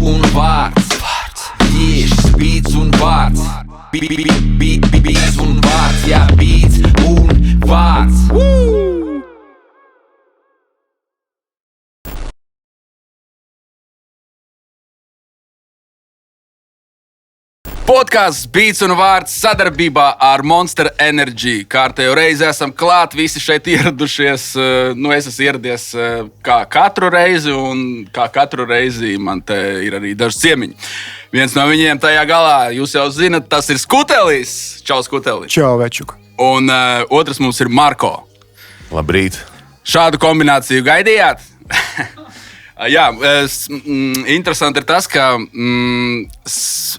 un vārds. Tieši beats un vārds. Beats un vārds, jā, beats un vārds. Podkāsts Beats un vārds sadarbībā ar Monster Energy. Kārtējo reizi esam klāt, visi šeit ieradušies. Es esmu ieradies kā katru reizi, un kā katru reizi man te ir arī daži ciemiņi. Viens no viņiem tajā galā, jūs jau zinat, tas ir Skutelis. Čau, Skutelis. Čau, Večuk. Un otrs mums ir Marko. Labrīt. Šādu kombināciju gaidījāt? Jā, interesanti ir tas, ka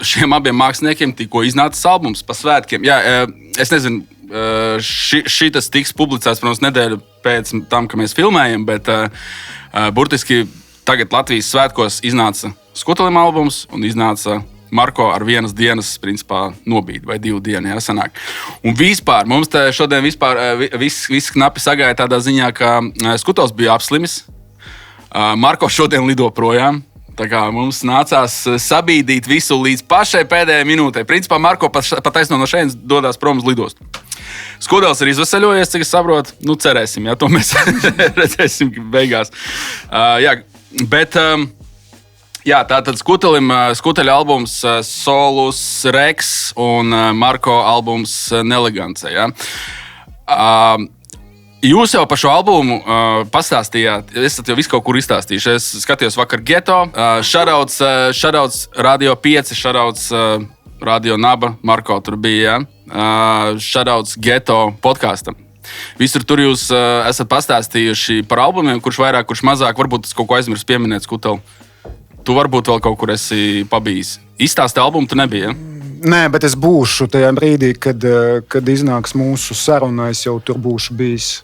šiem abiem māksliniekiem tikko iznācis albums pa svētkiem. Jā, es nezinu, šitas tiks publicēts, protams, nedēļu pēc tam, ka mēs filmējam, bet burtiski tagad Latvijas svētkos iznāca Skutelim albums un iznāca Marko ar vienas dienas, principā, nobīdi vai 2 dienu, jā, sanāk. Un vispār, mums te šodien viss knapi sagāja tādā ziņā, ka Skutels bija apslimis. Marko šodien lido projām. Tā kā mums nācās sabīdīt visu līdz pašai pēdējai minūtei. Principā Marko pat taisno no šeit dodās prom uz lidostu. Skudels ir izveseļojies, cik es saprotu. Nu, cerēsim, jā, to mēs redzēsim beigās. Tātad Skuteļa albums Solus Rex un Marko albums Nelegance. Jā. Jūs jau par šo albumu pastāstījāt, esat jau visu kaut kur izstāstījuši. Es skatījos vakar Geto, shoutouts Radio 5, shoutouts Radio Naba, Marko tur bija, shoutouts Geto podkastam. Visur tur jūs esat pastāstījuši par albumiem, kurš vairāk, kurš mazāk, varbūt es kaut ko aizmirsu pieminēt, Skuteli. Tu varbūt vēl kaut kur esi pabijis. Izstāsti albumu tu nebija, ja? Nē, bet es būšu tajā brīdī, kad iznāks mūsu saruna, es jau tur būšu bijis.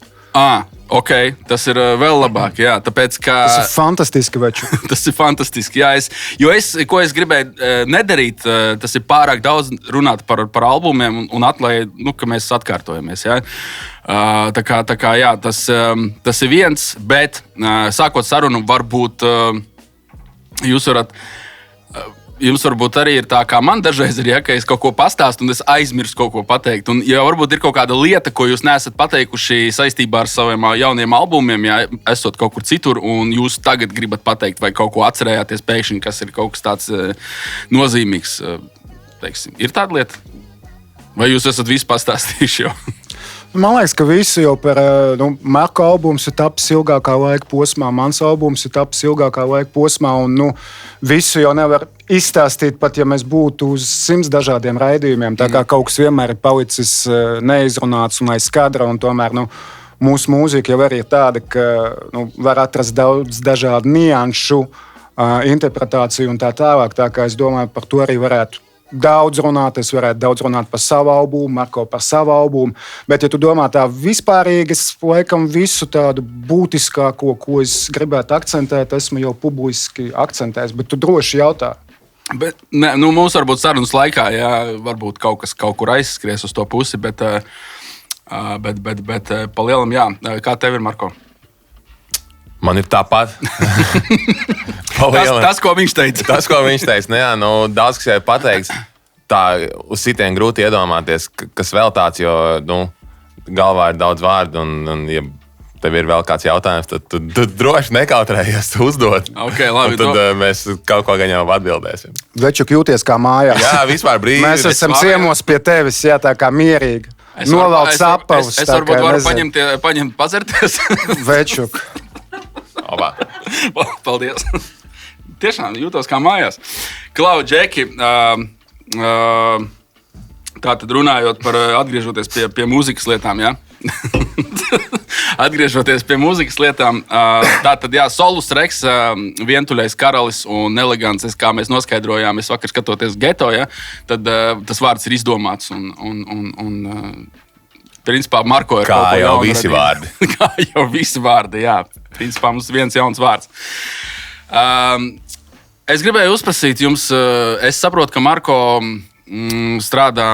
Ok, tas ir vēl labāk, jā, tāpēc, ka... Tas ir fantastiski, Veču. Tas ir fantastiski, jā. Ko es gribēju nedarīt, tas ir pārāk daudz runāt par albumiem un atklāju, ka mēs atkārtojamies, jā. Tā kā, jā, tas ir viens, bet sākot sarunu, varbūt Jums varbūt arī ir tā, kā man dažreiz ir, ja, ka es kaut ko pastāstu un es aizmirstu kaut ko pateikt. Un, ja varbūt ir kaut kāda lieta, ko jūs neesat pateikuši saistībā ar saviem jauniem albumiem, ja esot kaut kur citur, un jūs tagad gribat pateikt, vai kaut ko atcerējāties pēkšņi, kas ir kaut kas tāds nozīmīgs, teiksim. Ir tāda lieta? Vai jūs esat visu pastāstījuši jau? Man liekas, ka visi jau par Marko albums ir tapis ilgākā laika posmā, mans albums ir tapis ilgākā laika posmā, un visu jau nevar izstāstīt, pat ja mēs būtu uz 100 dažādiem raidījumiem. Tā kā kaut kas vienmēr ir palicis neizrunāts un aiz skadra, un tomēr mūsu mūzika jau arī ir tāda, ka var atrast daudz dažādu nianšu, interpretāciju un tā tālāk. Tā kā es domāju, par to arī varētu daudz runāt. Es varētu daudz runāt par savu albumu, Marko par savu albumu. Bet, ja tu domā tā vispārīgi, es laikam visu tādu būtiskāko, ko es gribētu akcentēt, esmu jau publiski akcentējis, bet tu droši jautā. Bet, mums varbūt sarunas laikā, jā, varbūt kaut kas kaut kur aizskries uz to pusi, bet pa lielam, jā. Kā tev ir, Marko? Man ir tāpat. Tas, ko viņš teica. Tas, ko viņš teica. Daudz kas jau ir pateikts. Tā uz sitienu grūti iedomāties, kas vēl tāds, jo galvā ir daudz vārdu. Un ja tev ir vēl kāds jautājums, tad tu droši nekautrējies uzdot. Okay, labi, tad mēs kaut ko gan jau atbildēsim. Večuk, jūties kā mājās. Jā, vispār brīvi. Mēs esam ciemos pie tevis, jā, tā kā mierīgi. Novelc sapavus. Es varbūt varu paņemt pazerties. Večuk. Paldies. Tiešām jūtos kā mājās. Klau, Džeki, tātad runājot par atgriežoties pie mūzikas lietām, jā? Atgriežoties pie mūzikas lietām, tātad, jā, Solus Rex, Vientuļais karalis un Nelegants, kā mēs noskaidrojām, es vakar skatoties Geto, ja, tad tas vārds ir izdomāts un principā Marko ir kā jau visi vārdi. Kā jau visi vārdi, jā. Principā mums viens jauns vārds. Es gribēju uzprasīt jums, es saprotu, ka Marko strādā,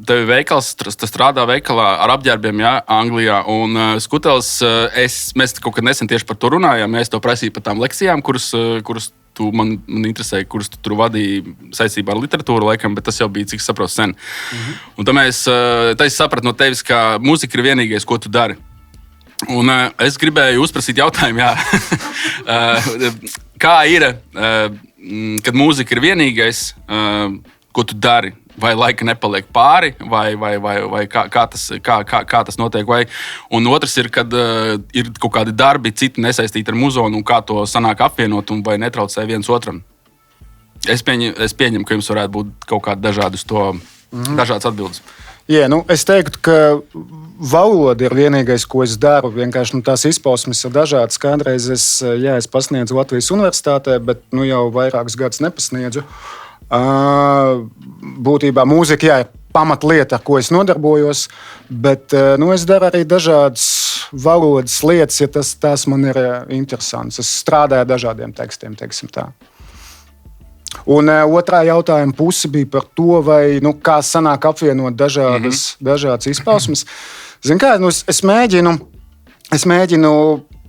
tevi veikals, strādā veikalā ar apģērbiem, jā, Anglijā, un Skutels, mēs kaut kad nesen tieši par to runājām, es to prasīju par tām lekcijām, kuras man interesēja, kurus tu tur vadīji saistībā ar literatūru, laikam, bet tas jau bija, cik saprotu, sen. Un tad es sapratu no tevis, ka mūzika ir vienīgais, ko tu dari. Un es gribēju uzprasīt jautājumu, kā ir, kad mūzika ir vienīgais, ko tu dari? Vai laika nepaliek pāri, vai kā tas notiek? Un otrs ir, kad ir kaut kādi darbi, citi nesaistīti ar muzonu, un kā to sanāk apvienot, un vai netraucē viens otram. Es pieņemu, ka jums varētu būt kaut kādi dažādas atbildes. Jā, es teiktu, ka valoda ir vienīgais, ko es daru. Vienkārši tās izpausmes ir dažādas. Kādreiz es pasniedzu Latvijas universitātē, bet jau vairākus gadus nepasniedzu. Būtībā mūzika ir pamatlieta, ar ko es nodarbojos, bet es daru arī dažādas valodas lietas, ja tas man ir interesants. Es strādāju ar dažādiem tekstiem, teiksim tā. Un otrā jautājuma puse bija par to, kā sanāk apvienot dažādas izpausmes. Zini kā, es mēģinu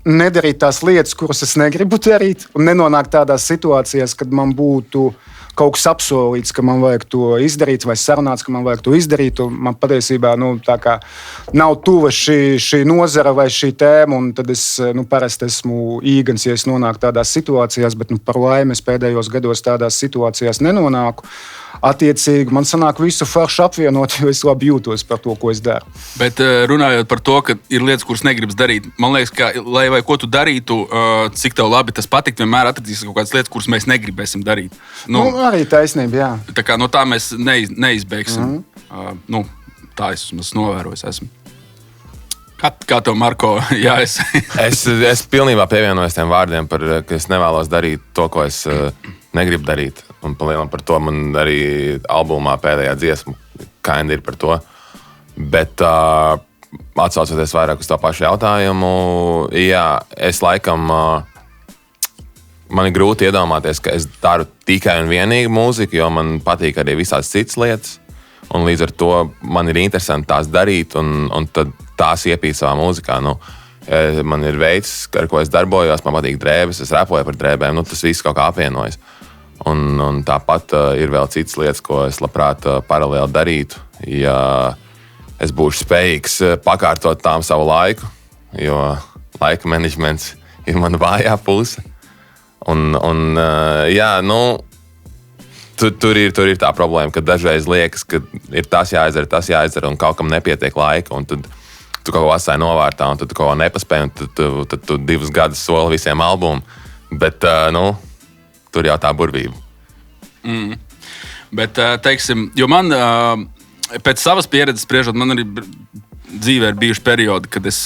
nedarīt tās lietas, kuras es negribu darīt, un nenonākt tādās situācijās, kad man būtu kaut kas apsolīts, ka man vajag to izdarīt, vai sarunāts, ka man vajag to izdarīt. Man patiesībā nav tuva šī nozara vai šī tēma, un tad es parasti esmu īgans, ja es nonāku tādās situācijās, bet par laimi es pēdējos gados tādās situācijās nenonāku. Attiecīgi, man sanāk visu foršu apvienot, jo es labi jūtos par to, ko es daru. Bet runājot par to, ka ir lietas, kuras negribas darīt, man liekas, ka, lai vai ko tu darītu, cik tev labi tas patikt, vienmēr atradīsies kaut kādas lietas, kuras mēs negribēsim darīt. Arī taisnība, jā. Tā kā no tā mēs neizbēgsim. Tā es novērojis esmu. Kā tev, Marko? Jā, es pilnībā pievienojos tiem vārdiem, ka es nevēlos darīt to, ko es negribu darīt. Un par to man arī albumā pēdējā dziesma kinda ir par to. Bet atsaucoties vairāk uz to pašu jautājumu, jā, es laikam... Man ir grūti iedomāties, ka es daru tikai un vienīgi mūziku, jo man patīk arī visādas citas lietas. Un līdz ar to man ir interesanti tās darīt, un tad tās iepīt savā mūzikā. Man ir veids, ar ko es darbojos, man patīk drēbes, es repoju par drēbēm, tas viss kaut kā apvienojas. Un tāpat ir vēl citas lietas, ko es labprāt paralēli darītu, ja es būšu spējīgs pakārtot tām savu laiku, jo laika menedžments ir mana vājā puse. Tur ir tā problēma, ka dažreiz liekas, ka ir tas jāizdara, un kaut kam nepietiek laika, un tad tu kaut ko atstāji novārtā, un tad tu kaut ko nepaspēji, un tad tu 2 gadus soli visiem albumiem. Bet, tur jau tā burvība. Bet, teiksim, jo man pēc savas pieredzes spriežot, man arī dzīvē ir bijuši periodi, kad es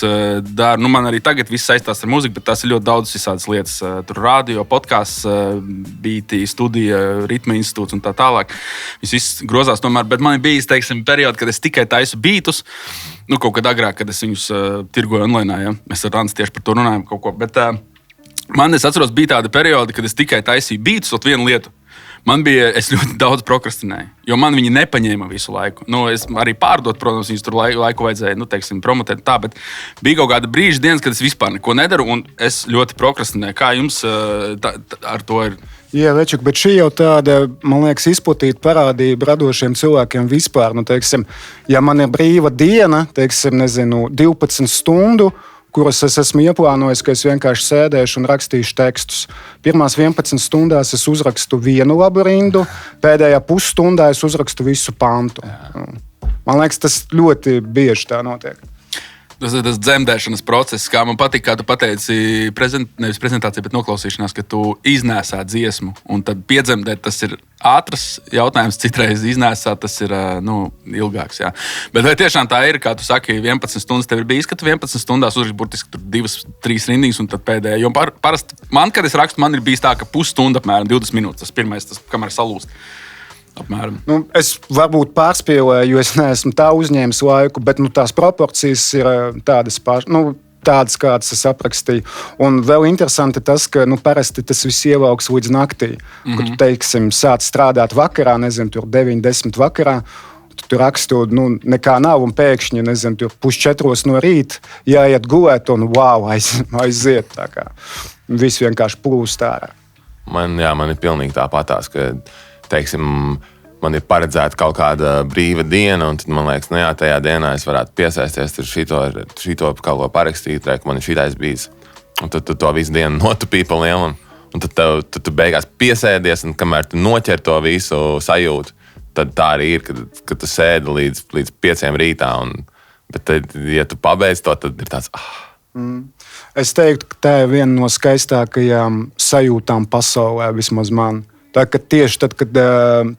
daru, man arī tagad viss saistās ar mūziku, bet tās ir ļoti daudz visādas lietas. Tur radio, podcasts, beati, studija, ritma institūts un tā tālāk. Viss grozās tomēr, bet man ir bijis, teiksim, periodi, kad es tikai taisu beatus. Kaut kad agrāk, kad es viņus tirgoju online, ja? Mēs ar Ranci tieši par to runājam kaut ko. Bet es atceros, bija tāda periodi, kad es tikai taisīju beatus, vienu lietu. Es ļoti daudz prokrastinēju, jo man viņi nepaņēma visu laiku. Es arī pārdot, protams, viņus tur laiku vajadzēja, promotēt tā, bet bija kaut kāda brīža dienas, kad es vispār neko nedaru, un es ļoti prokrastinēju. Kā jums ar to ir? Jā, Večuk, bet šī jau tāda, man liekas, izplatīta parādība radošiem cilvēkiem vispār. Ja man ir brīva diena, 12 stundu, kuras es esmu ieplānojis, ka es vienkārši sēdēšu un rakstīšu tekstus. Pirmās 11 stundās es uzrakstu vienu labu rindu, pēdējā pusstundā es uzrakstu visu pantu. Man liekas, tas ļoti bieži tā notiek. Tas ir tas dzemdēšanas process, kā man patīk, kā tu pateici, nevis prezentācija, bet noklausīšanās, ka tu iznēsā dziesmu, un tad piedzemdēt tas ir ātrs jautājums, citreiz iznēsā tas ir ilgāks. Jā. Bet vai tiešām tā ir, kā tu saki, 11 stundas tev ir bijis, ka tu 11 stundās uzraksti burtiski 2-3 rindīgas, un tad pēdējā, jo parasti man, kad es rakstu, man ir bijis tā, ka pusstunda apmēram 20 minūtes, tas pirmais, kamēr salūst. Apmēram. Es varbūt pārspīlēju, jo es neesmu tā uzņēmis laiku, bet tās proporcijas ir tādas pašas. Tādas, kādas es aprakstīju. Un vēl interesanti tas, ka parasti tas viss ievelks līdz naktī. Kad tu, sāc strādāt vakarā, tur 9-10 vakarā, tu rakstu, nekā nav, un pēkšņi, tur 3:30 no rīta jāiet gulēt, un wow, aiziet tā kā. Viss vienkārši plūst ārā. Man ir pilnīgi tāpatās, ka, teiksim, man ir paredzēta kaut kāda brīva diena, un tad man liekas, tajā dienā es varētu piesaisties ar šito kaut ko parakstīt, ka man ir šitais bijis. Un tad tu to visu dienu notupīji pa lielam, un tad tu beigās piesēdies, un kamēr tu noķer to visu sajūtu, tad tā arī ir, kad tu sēdi līdz 5 rītā, bet tad, ja tu pabeidz to, tad ir tāds... Es teiktu, ka tā ir viena no skaistākajām sajūtām pasaulē, vismaz man. Tā, ka tieši tad, kad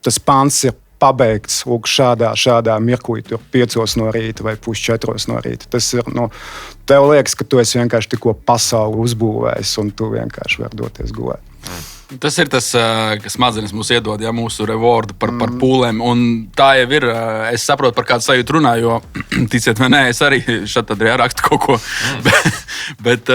tas pants ir pabeigts šādā mirklī, tur 5 no rīta vai 3:30 no rīta, tas ir, tev liekas, ka tu esi vienkārši tikko pasauli uzbūvējis un tu vienkārši vari doties gulēt. Tas ir tas, kas smadzenes mums iedod, mūsu rewardu par pūlēm. Un tā jau ir. Es saprotu, par kādu sajūtu runā, jo, ticiet vai nē, es arī šeit rakstu kaut ko. Bet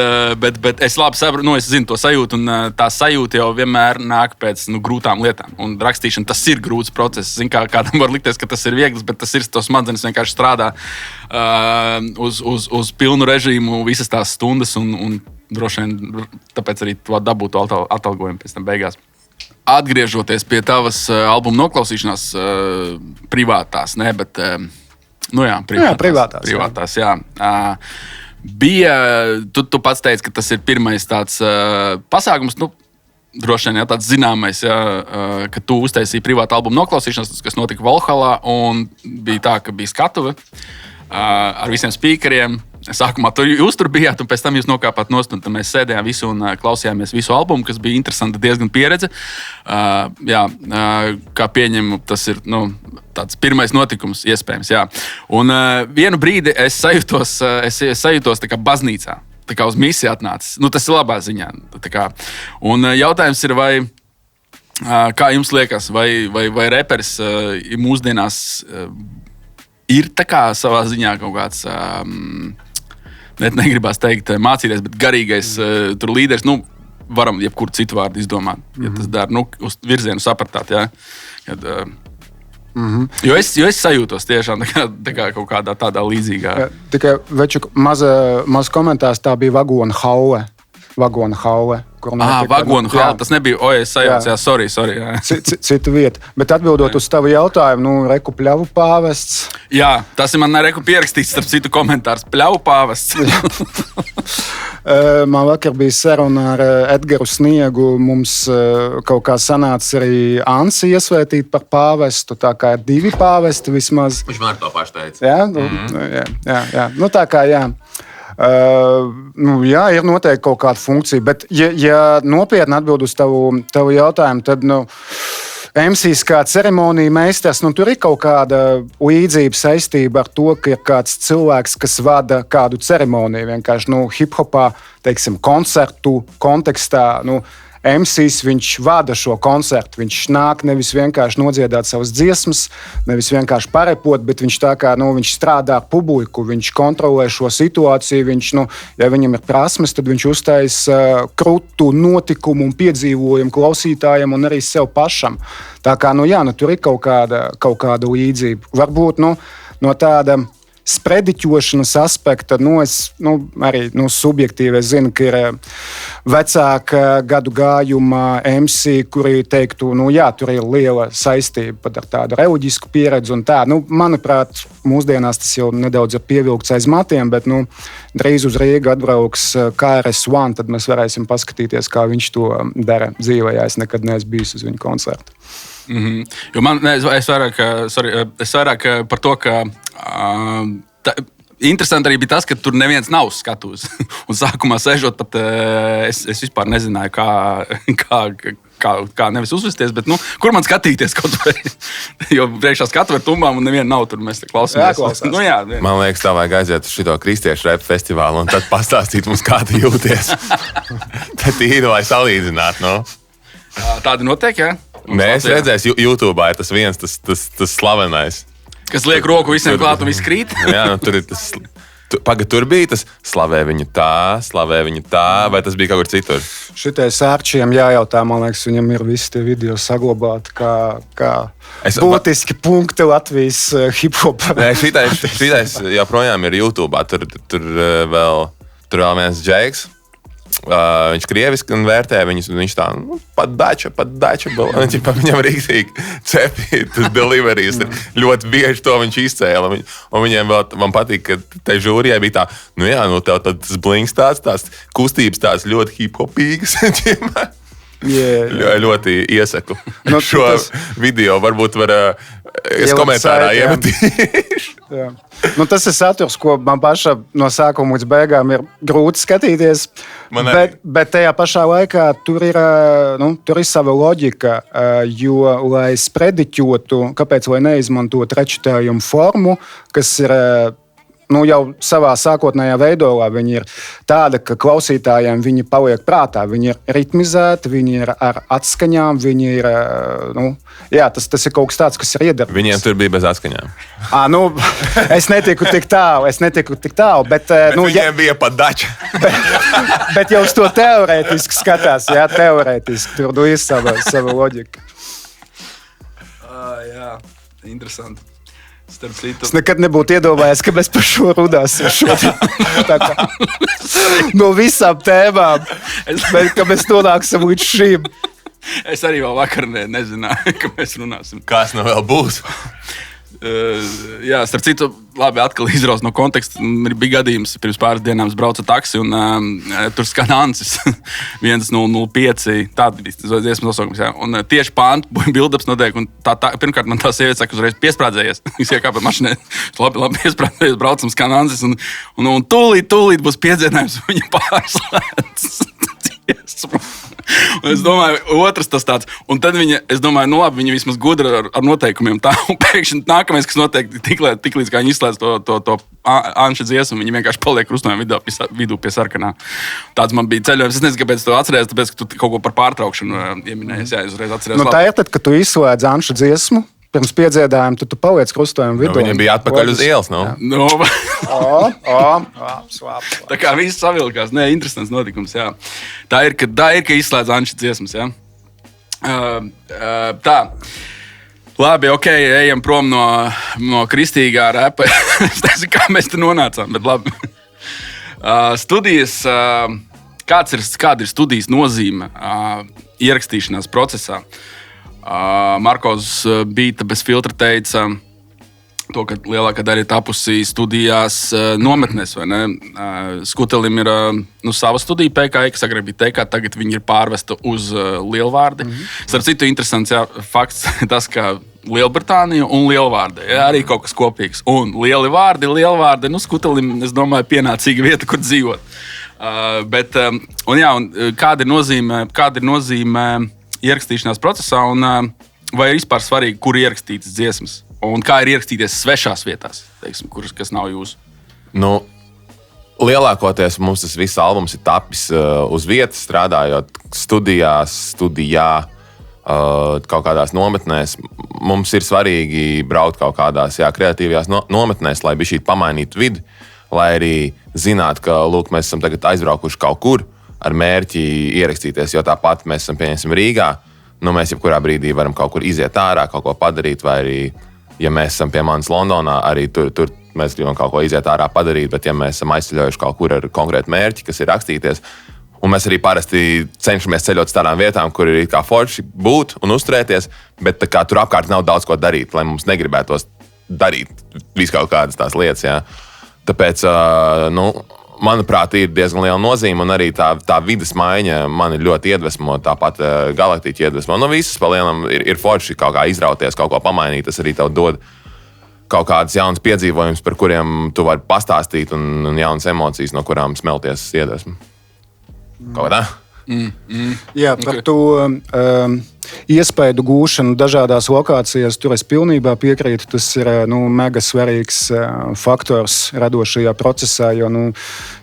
es labi saprotu, es zinu to sajūtu, un tā sajūta jau vienmēr nāk pēc grūtām lietām. Un rakstīšana, tas ir grūts process. Zinu, kādam var likties, ka tas ir viegls, bet tas ir, to smadzenes vienkārši strādā uz pilnu režīmu visas tās stundas un droši vien tāpēc arī to dabūtu atalgojumu pēc tam beigās. Atgriežoties pie tavas albuma noklausīšanās privātās, ne, bet privātās, jā. Bija, tu pats teici, ka tas ir pirmais tāds pasākums, droši vien tāds zināmais, ka tu uztaisīji privātu albumu noklausīšanās, kas notika Valhallā, un bija tā, ka bija skatuve ar visiem spīkeriem. Sākumā jūs tur bijāt, un pēc tam jūs nokāpāt nost, un mēs sēdējām visu un klausījāmies visu albumu, kas bija interesanta diezgan pieredze. Kā pieņemu, tas ir tāds pirmais notikums, iespējams. Jā. Un vienu brīdi es sajūtos tā kā baznīcā, tā kā uz misiju atnācis. Tas ir labā ziņā. Un jautājums ir, kā jums liekas, vai reperis mūsdienās ir tā kā savā ziņā kaut kāds... Negribās teikt mācīties, bet garīgais tur līderis, varam jebkuru citu vārdu izdomāt, ja tas dara, uz virzienu sapratāt, jā. Jo es sajūtos tiešām tā kā kaut kādā tādā līdzīgā. Tikai veču maz komentārs, tā bija vagona haule. Vagona haule. Vagona haule, tas nebija, es sajaucu, sorry. Jā. Cita vieta. Bet atbildot uz tavu jautājumu, reku Pļavu pāvests. Jā, tas ir man reku pierakstīts, starp citu komentārs. Pļavu pāvests. Man vakar bija saruna ar Edgaru Sniegu. Mums kaut kā sanāca arī Ansi iesvētīt par pāvestu. Tā kā ir 2 pāvesti vismaz. Viņš man to pašu teica. Jā, jā. Tā kā jā. Jā, ir noteikti kaut kāda funkcija, bet ja nopietni atbild uz tavu jautājumu, tad MCs kā ceremonija meistars, tur ir kaut kāda līdzība saistība ar to, ka ir kāds cilvēks, kas vada kādu ceremoniju. Vienkārši hip-hopā, teiksim, koncertu kontekstā, MCs, viņš vada šo koncertu. Viņš nāk nevis vienkārši nodziedāt savas dziesmas, nevis vienkārši parepot, bet viņš tā kā, viņš strādā ar publiku, viņš kontrolē šo situāciju, viņš, ja viņam ir prasmes, tad viņš uztaisa krūtu notikumu un piedzīvojumu klausītājiem un arī sev pašam. Tā kā, tur ir kaut kāda līdzība. Varbūt, no tāda sprediķošanas aspekta, es arī subjektīvi es zinu, ka ir vecāka gadu gājuma MC, kuri teiktu, tur ir liela saistība pat ar tādu reliģisku pieredzi un tā. Manuprāt, mūsdienās tas jau nedaudz ir pievilkts aiz matiem, bet drīz uz Rīgu atbrauks KRS-One, tad mēs varēsim paskatīties, kā viņš to dara dzīvē, ja es nekad neesmu bijis uz viņu koncertu. Jo es vairāk par to, ka interesanti arī bija tas, ka tur neviens nav uz skatuves. Un sākumā sēžot, pat es vispār nezināju, kā nevis uzvesties, bet kur man skatīties kaut vai. Jo priekšā skatuve ir tumbām un neviena nav tur, mēs te klausāmies. Man liekas, tā vajag aiziet uz šito kristiešu rap festivālu un tad pastāstīt mums, kā tu jūties. Tad īri, lai salīdzinātu, Tādi notiek, jā? Nē, es redzēju, YouTube ir tas viens, tas slavenais. Kas liek roku visiem klāt un viss krīt? Jā, tur ir tas. Tur bija tas slavē viņu tā, vai tas bija kaut kur citur? Šitais ārčiem jājautā, man liekas, viņam ir visi tie video saglabāti kā būtiski punkti Latvijas hip-hopā. Nē, šitais joprojām ir YouTube. Tur vēl viens Džeiks. viņš krieviski vērtē viņus, un viņš tā, pat dača, viņam rīktīgi cepī, tas deliveries ir ļoti bieži to viņš izcēla, un viņiem vēl, man patīk, ka tai žūrijai bija tā, tev tas blinks tās kustības tās ļoti hip-hopīgas, ļoti iesaku šo video, varbūt var es komentārā iemetīšu. Tas ir saturs, ko man pašam no sākuma līdz beigām ir grūti skatīties, bet tajā pašā laikā tur ir sava loģika, jo, lai sprediķotu, kāpēc lai neizmantot rečitējumu formu, kas ir jau savā sākotnējā veidolā viņi ir tāda, ka klausītājiem viņi paliek prātā. Viņi ir ritmizēti, viņi ir ar atskaņām, viņi ir, tas ir kaut kas tāds, kas ir iedarbs. Viņiem tur bija bez atskaņām. Es netiku tik tālu, bet viņiem bija pat dača. Bet jau uz to teorētiski skatās, teorētiski, tur ir sava loģika. Jā, interesanti. Es nekad nebūtu iedomājies, ka mēs par šo runāsim šodien. No visām tēmām, ka mēs nonāksim līdz šīm. Es arī vēl vakar nezināju, ka mēs runāsim. Kas nu vēl būs? Jā, starp citu, labi, atkal izraus no konteksta. Bija gadījums, pirms pāris dienām es braucu taksi, un tur skan Ancis 1005. Tāda bija dziesmas nosaukums. Jā. Un tieši pāntu build-ups notiek. Pirmkārt, man tā sieviete saka, uzreiz piesprādzējies. Viņš iekāpa mašinē. Labi, piesprādzējies, braucam, skan Ancis. Un tūlīt būs piedziedinājums, un viņa pārslēdz. Un es domāju, otrs tas tāds. Un tad viņa vismaz gudra ar noteikumiem tā. Un pēkšņi nākamais, kas notiek, tik līdz kā viņi izslēdz to Anša dziesmu, viņi vienkārši paliek krustojuma vidū pie sarkanā. Tāds man bija ceļojums. Es nezinu, kāpēc tu atceries, tāpēc, ka tu kaut ko par pārtraukšanu ieminējies. Jā, es uzreiz atceries. Tā ir tad, kad tu izslēdz Anša dziesmu. Pirms piedziedājuma, tu paliec krustojuma vidū. Viņam bija atpakaļ uz ielas, Tā kā viss savilkās. Nē, interesants notikums, jā. Tā ir, ka izslēdz Anša dziesmas, jā. Tā. Labi, ok, ejam prom no kristīgā repa. Es nezinu, kā mēs te nonācām, bet labi. Studijas, kāda ir studijas nozīme ierakstīšanās procesā? Markovs Bīta bez filtra teica to, ka lielākā daļa ir tapusi studijās nometnēs, vai ne? Skutelim ir sava studija PKI, kas agrāk bija TK, tagad viņi ir pārvesta uz lielvārdi. Starp citu, interesants fakts tas, ka Lielbritānija un lielvārdi arī kaut kas kopīgs. Un lielvārdi, Skutelim, es domāju, pienācīga vieta, kur dzīvot. Kāda ir nozīme ierakstīšanās procesā, un vai ir vispār svarīgi, kur ierakstītas dziesmas, un kā ir ierakstīties svešās vietās, teiksim, kas nav jūsu? Lielākoties mums tas viss albums ir tapis uz vietas, strādājot studijā, kaut kādās nometnēs. Mums ir svarīgi braukt kaut kādās kreatīvajās nometnēs, lai bišķīt pamainītu vidi, lai arī zinātu, ka mēs esam tagad aizbraukuši kaut kur, ar mērķi ierakstīties, jo tāpat mēs esam, pieņemsim, Rīgā. Mēs jebkurā brīdī varam kaut kur iziet ārā, kaut ko padarīt, vai arī, ja mēs esam pie manis Londonā, arī tur mēs gribam kaut ko iziet ārā padarīt, bet ja mēs esam aizceļojuši kaut kur ar konkrētu mērķi, kas ir rakstīties, un mēs arī parasti cenšamies ceļot uz tādām vietām, kur ir kā forši būt un uzturēties, bet tā kā tur apkārt nav daudz ko darīt, lai mums negribētos darīt visu kaut kādas tās lietas. Jā. Tāpēc, manuprāt, ir diezgan liela nozīme, un arī tā vides maiņa mani ļoti iedvesmo, tāpat galaktiķi iedvesmo. Visas pa lielam ir forši kaut kā izrauties, kaut ko pamainīt, tas arī tev dod kaut kādas jaunas piedzīvojumus, par kuriem tu vari pastāstīt, un jaunas emocijas, no kurām smelties iedvesmu. Kaut kā tā? Jā, par to iespēju gūšanu dažādās lokācijās, tur es pilnībā piekrītu. Tas ir mega svarīgs faktors radošajā procesā, jo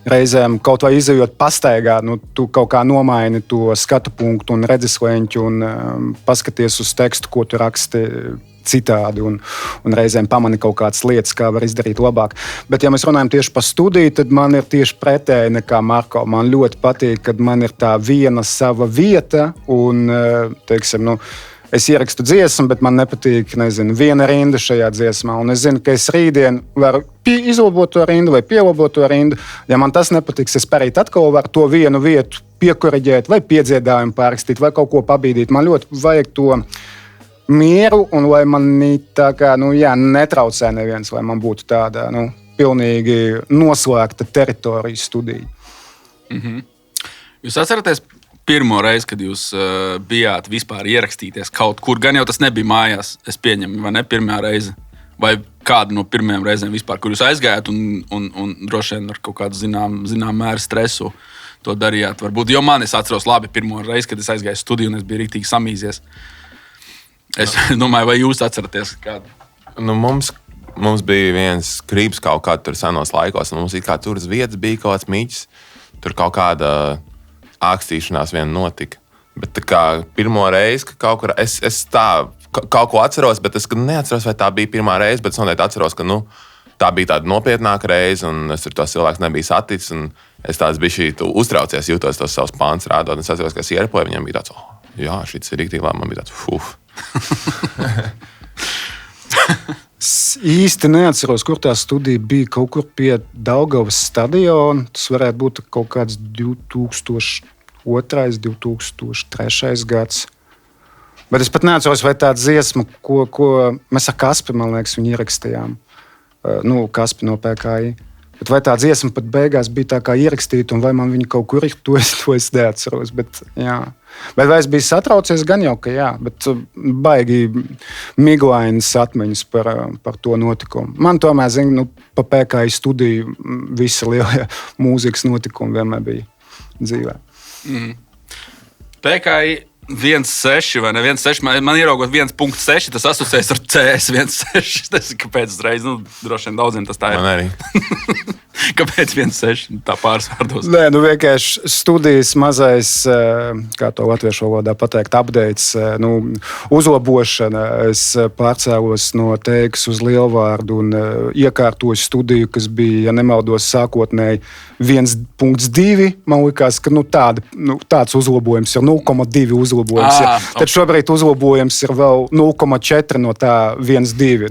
reizēm kaut vai izejot pastaigā, tu kaut kā nomaini to skatu punktu un redzesleņķu un paskaties uz tekstu, ko tu raksti citādi un reizēm pamani kaut kādas lietas, kā var izdarīt labāk. Bet, ja mēs runājam tieši par studiju, tad man ir tieši pretēji nekā Marko. Man ļoti patīk, kad man ir tā viena sava vieta un, teiksim, es ierakstu dziesmu, bet man nepatīk, nezinu, viena rinda šajā dziesmā. Un es zinu, ka es rītdien varu izlabot to rindu vai pielabot to rindu. Ja man tas nepatiks, es parīt atkal varu to vienu vietu piekoriģēt vai piedziedājumu pārrakstīt vai kaut ko pabīdīt. Man ļoti vajag to mieru un lai man tā kā, netraucē neviens, lai man būtu tāda, pilnīgi noslēgta teritorijas studija. Mm-hmm. Jūs atceraties pirmo reizi, kad jūs bijāt vispār ierakstīties kaut kur, gan jau tas nebija mājās, es pieņemu, vai ne pirmā reize, vai kādu no pirmajām reizēm vispār, kur jūs aizgājāt un droši vien ar kaut kādu zinām mēru stresu to darījāt. Varbūt, jo man es atceros labi pirmo reizi, kad es aizgāju studiju un es biju riktīgi samīzies. Es domāju, vai jūs atceraties kādu? Mums bija viens krīps kaut kā tur senos laikos, un mums it kā tur uz vietas bija kaut kāds mīķis, tur kaut kāda ākstīšanās vien notika. Bet tā kā pirmo reizi, ka kaut kur es tā kaut ko atceros, bet es neatceros, vai tā bija pirmā reize, bet es noteikti atceros, ka tā bija tāda nopietnāka reize, un es tur tos cilvēks nebija saticis, un es tāds bišķi uztraucies, jūtos tos savus pāns rādot, un es atceros, ka es ierepoju, viņam bija tāds, jā, šis ir riktīgi labi, man bija tāds, Es īsti neatceros, kur tā studija bija. Kaut kur pie Daugavas stadiona. Tas varētu būt kaut kāds 2002, 2003 gads. Bet es pat neatceros, vai tā dziesma, ko mēs ar Kaspi, man liekas, viņu ierakstījām. Kaspi no PKI. Bet vai tā dziesma pat beigās bija tā kā ierakstīta, un vai man viņa kaut kur ir, to es neatceros. Bet vai es biju satraucies, gan jau, ka jā, bet baigi miglainas atmiņas par to notikumu. Man tomēr, pa PKI studiju visi lielie mūzikas notikumi vienmēr bija dzīvē. Mm. PKI 1.6 vai ne 1.6, man ieraugot 1.6, tas asociēs ar CS 1.6. Tas ir kāpēc uzreiz, droši vien daudziem tas tā ir. Man arī. Kāpēc 1.6? Tā pārsvārdos. Nē, vienkārši studijas mazais, kā to latviešu valodā pateikt, updates, uzlabošana. Es pārcēlos no teikas uz lielvārdu un iekārtoju studiju, kas bija, ja nemaldos, sākotnēji 1.2. Man likās, ka tāds uzlabojums ir 0.2 uzlabojums. Tad šobrīd uzlabojums ir vēl 0.4 no tā 1.2.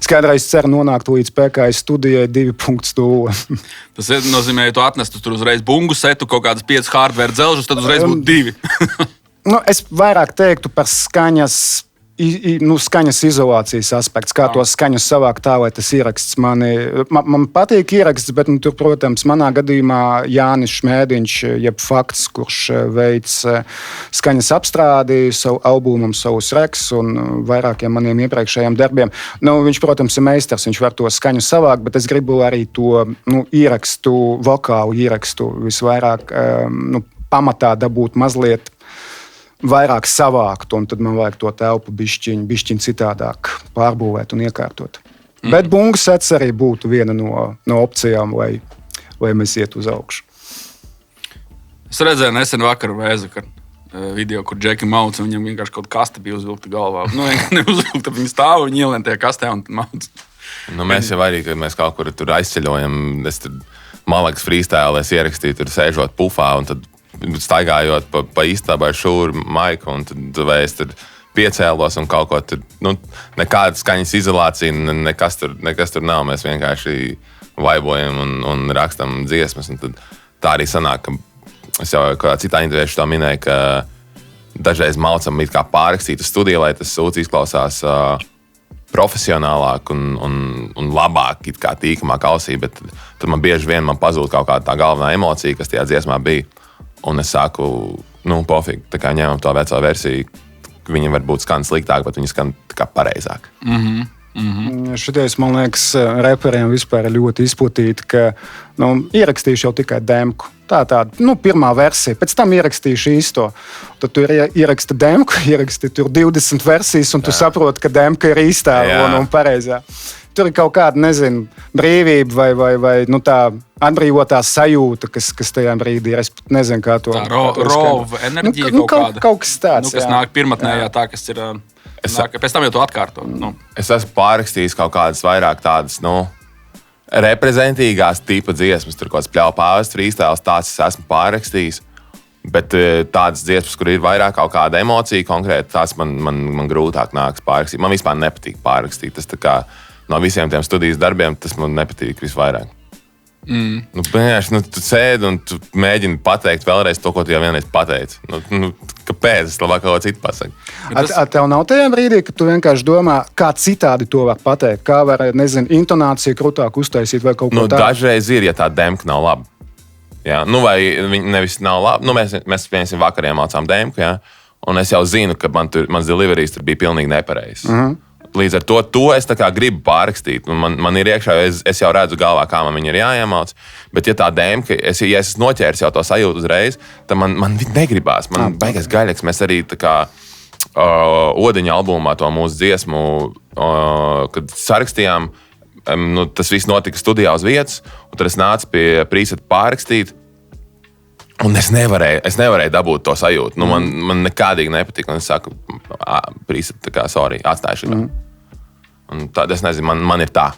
Es kādreiz ceru nonākt līdz PKI studijai 2.0. Tas nozīmē, ja tu atnestu tur uzreiz bungu setu, kaut kādas 5 hardware dzelžus, tad uzreiz būtu 2. Es vairāk teiktu par skaņas izolācijas aspekts, kā to skaņu savākt tā, lai tas ieraksts man patīk ieraksts, bet tur, protams, manā gadījumā Jānis Šmēdiņš, jeb Fakts, kurš veic skaņas apstrādi savu albumam, savus reks un vairākiem maniem iepriekšējiem darbiem. Viņš, protams, ir meistars, viņš var to skaņu savākt, bet es gribu arī to ierakstu, vokālu ierakstu visvairāk pamatā dabūt mazliet vairāk savākt, un tad man vajag to telpu bišķiņ citādāk pārbūvēt un iekārtot. Bet bungu sets arī būtu viena no opcijām, lai mēs iet uz augšu. Es redzēju nesen vakaru Vēzakar video, kur Džeki mauc, un viņam vienkārši kaut kasta bija uzvilkta galvā. Neuzvilkta, viņi stāv, viņi ielien tajā kastē un mauc. Mēs jau arī, kad mēs kaut kur tur aizceļojam, es tur Malagas freestyle, es ierakstīju tur sēžot pufā, un tad staigājot pa istabu ar šūru maiku, un tad vai es tur piecēlos un kaut ko tur, nekāda skaņas izolācija, nekas tur nav, mēs vienkārši vaibojam un rakstam dziesmas, un tad tā arī sanāk, ka es jau kādā citā intervijā to minēju, ka dažreiz maucam it kā pārrakstīt uz studiju, lai tas sūds izklausās profesionālāk un labāk, it kā tīkamāk ausī, bet tad man bieži vien pazūd kaut kāda tā galvenā emocija, kas tajā dziesmā bija. Un es sāku, pofīgi, tā kā ņemam to veco versiju, viņa varbūt skan sliktāk, bet viņa skan tā kā pareizāk. Šitais, man liekas, reperiem vispār ir ļoti izplatīti, ka ierakstīšu jau tikai demku. Tāda, pirmā versija, pēc tam ierakstīšu īsto. Tad tu ieraksti demku, ieraksti tur 20 versijas, un tu saproti, ka demka ir īstā un pareizā. Tur ir kaut kāda, brīvība vai tā atbrīvotā sajūta, kas tajā brīdī ir. Es nezinu, kā to rova enerģija kaut kāda. Kaut kas tāds, kas nāk pirmatnējā, tā, kas ir... Pēc tam jau to atkārto. Es esmu pārrakstījis kaut kādas vairāk tādas, reprezentīgās tipa dziesmas. Tur kaut kāds pļaupāvis freestyles, tāds es esmu pārrakstījis. Bet tādas dziesmas, kur ir vairāk kaut kāda emocija konkrēti, tās man grūtāk nāks pārrakstīt. Man vispār nepatīk pārrakstīt. Tas tā kā no visiem tiem studijas darbiem, tas man nepatīk visvairāk. Tu sēdi un tu mēģini pateikt vēlreiz to, ko tu jau vienreiz pateici. Kāpēc? Es labāk kaut ko citu pasaku. Tev nav tajā brīdī, ka tu vienkārši domā, kā citādi to var pateikt? Kā var, intonāciju krūtāk uztaisīt vai kaut ko tādu? Dažreiz ir, ja tā demka nav laba. Jā, vai viņi nevis nav labi. Mēs piemēram vakar iemācām dēmku, un es jau zinu, ka mans deliverijs tur bija pilnīgi nepareizs. Līdz ar to es tā kā gribu pārrakstīt. Man ir iekšā, es jau redzu galvā, kā man viņa ir jāiemāc. Bet, ja tā dēmka, ja es esmu noķēris jau to sajūtu uzreiz, tad man negribās. Man baigas gaļaks. Mēs arī tā kā Odiņa albumā to mūsu dziesmu, kad sarakstījām, tas viss notika studijā uz vietas, un tad es nācu pie preseta pārrakstīt. Un es nevarēju dabūt to sajūtu. Man nekādīgi nepatika. Un es saku, preset, tā kā, sorry, atstāju šitā. Un tad es nezinu, man ir tā.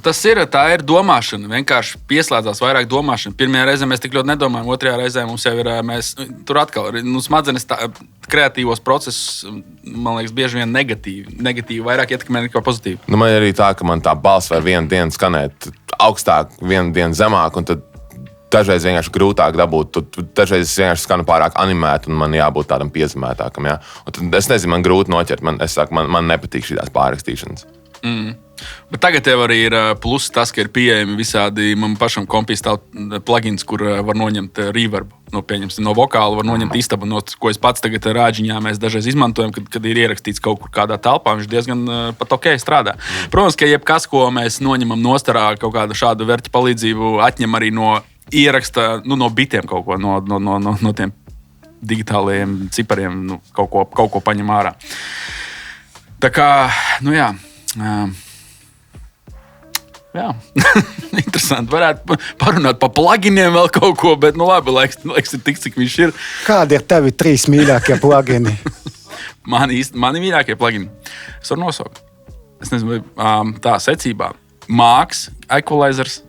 Tā ir domāšana. Vienkārši pieslēdzās vairāk domāšana. Pirmajā reizē mēs tik ļoti nedomājam, otrajā reizē mums jau ir, tur atkal smadzenes kreatīvos procesus, man liekas, bieži vien negatīvi vairāk ietekmē nekā pozitīvi. Man ir arī tā, ka man tā balss var vienu dienu skanēt augstāk, vienu dienu zemāk, un tad dažreiz vienkārši grūtāk dabūt. Dažreiz es vienkārši skanu pārāk animētu, un man jābūt tādam piezemētākam. Jā. Un tad, es nezinu, man grūti noķert. Man nepatīk šīs pārrakstīšanas. Bet tagad tev arī ir pluss tas, ka ir pieejami visādi man pašam kompīs plugins, kur var noņemt reverbu. No vokāla var noņemt istabu, ko es pats tagad rāģiņā mēs dažreiz izmantojam, kad ir ierakstīts kaut kur kādā telpā. Viņš diezgan pat ok strādā. Protams, ka jebkas, ko mēs noņemam nostarā, kaut kādu šādu verķu palīdzību atņem arī no ieraksta, no bitiem kaut ko, no tiem digitālajiem cipariem, kaut ko paņem ārā. Tā kā, jā. Jā, interesanti. Varētu parunāt par pluginiem vēl kaut ko, bet labi, laiks ir tik, cik viņš ir. Kādi ir tavi 3 mīļākie plugini? Mani mīļākie plugini. Es varu nosaukt. Es nezinu, tā secībā. Māks, equalizers.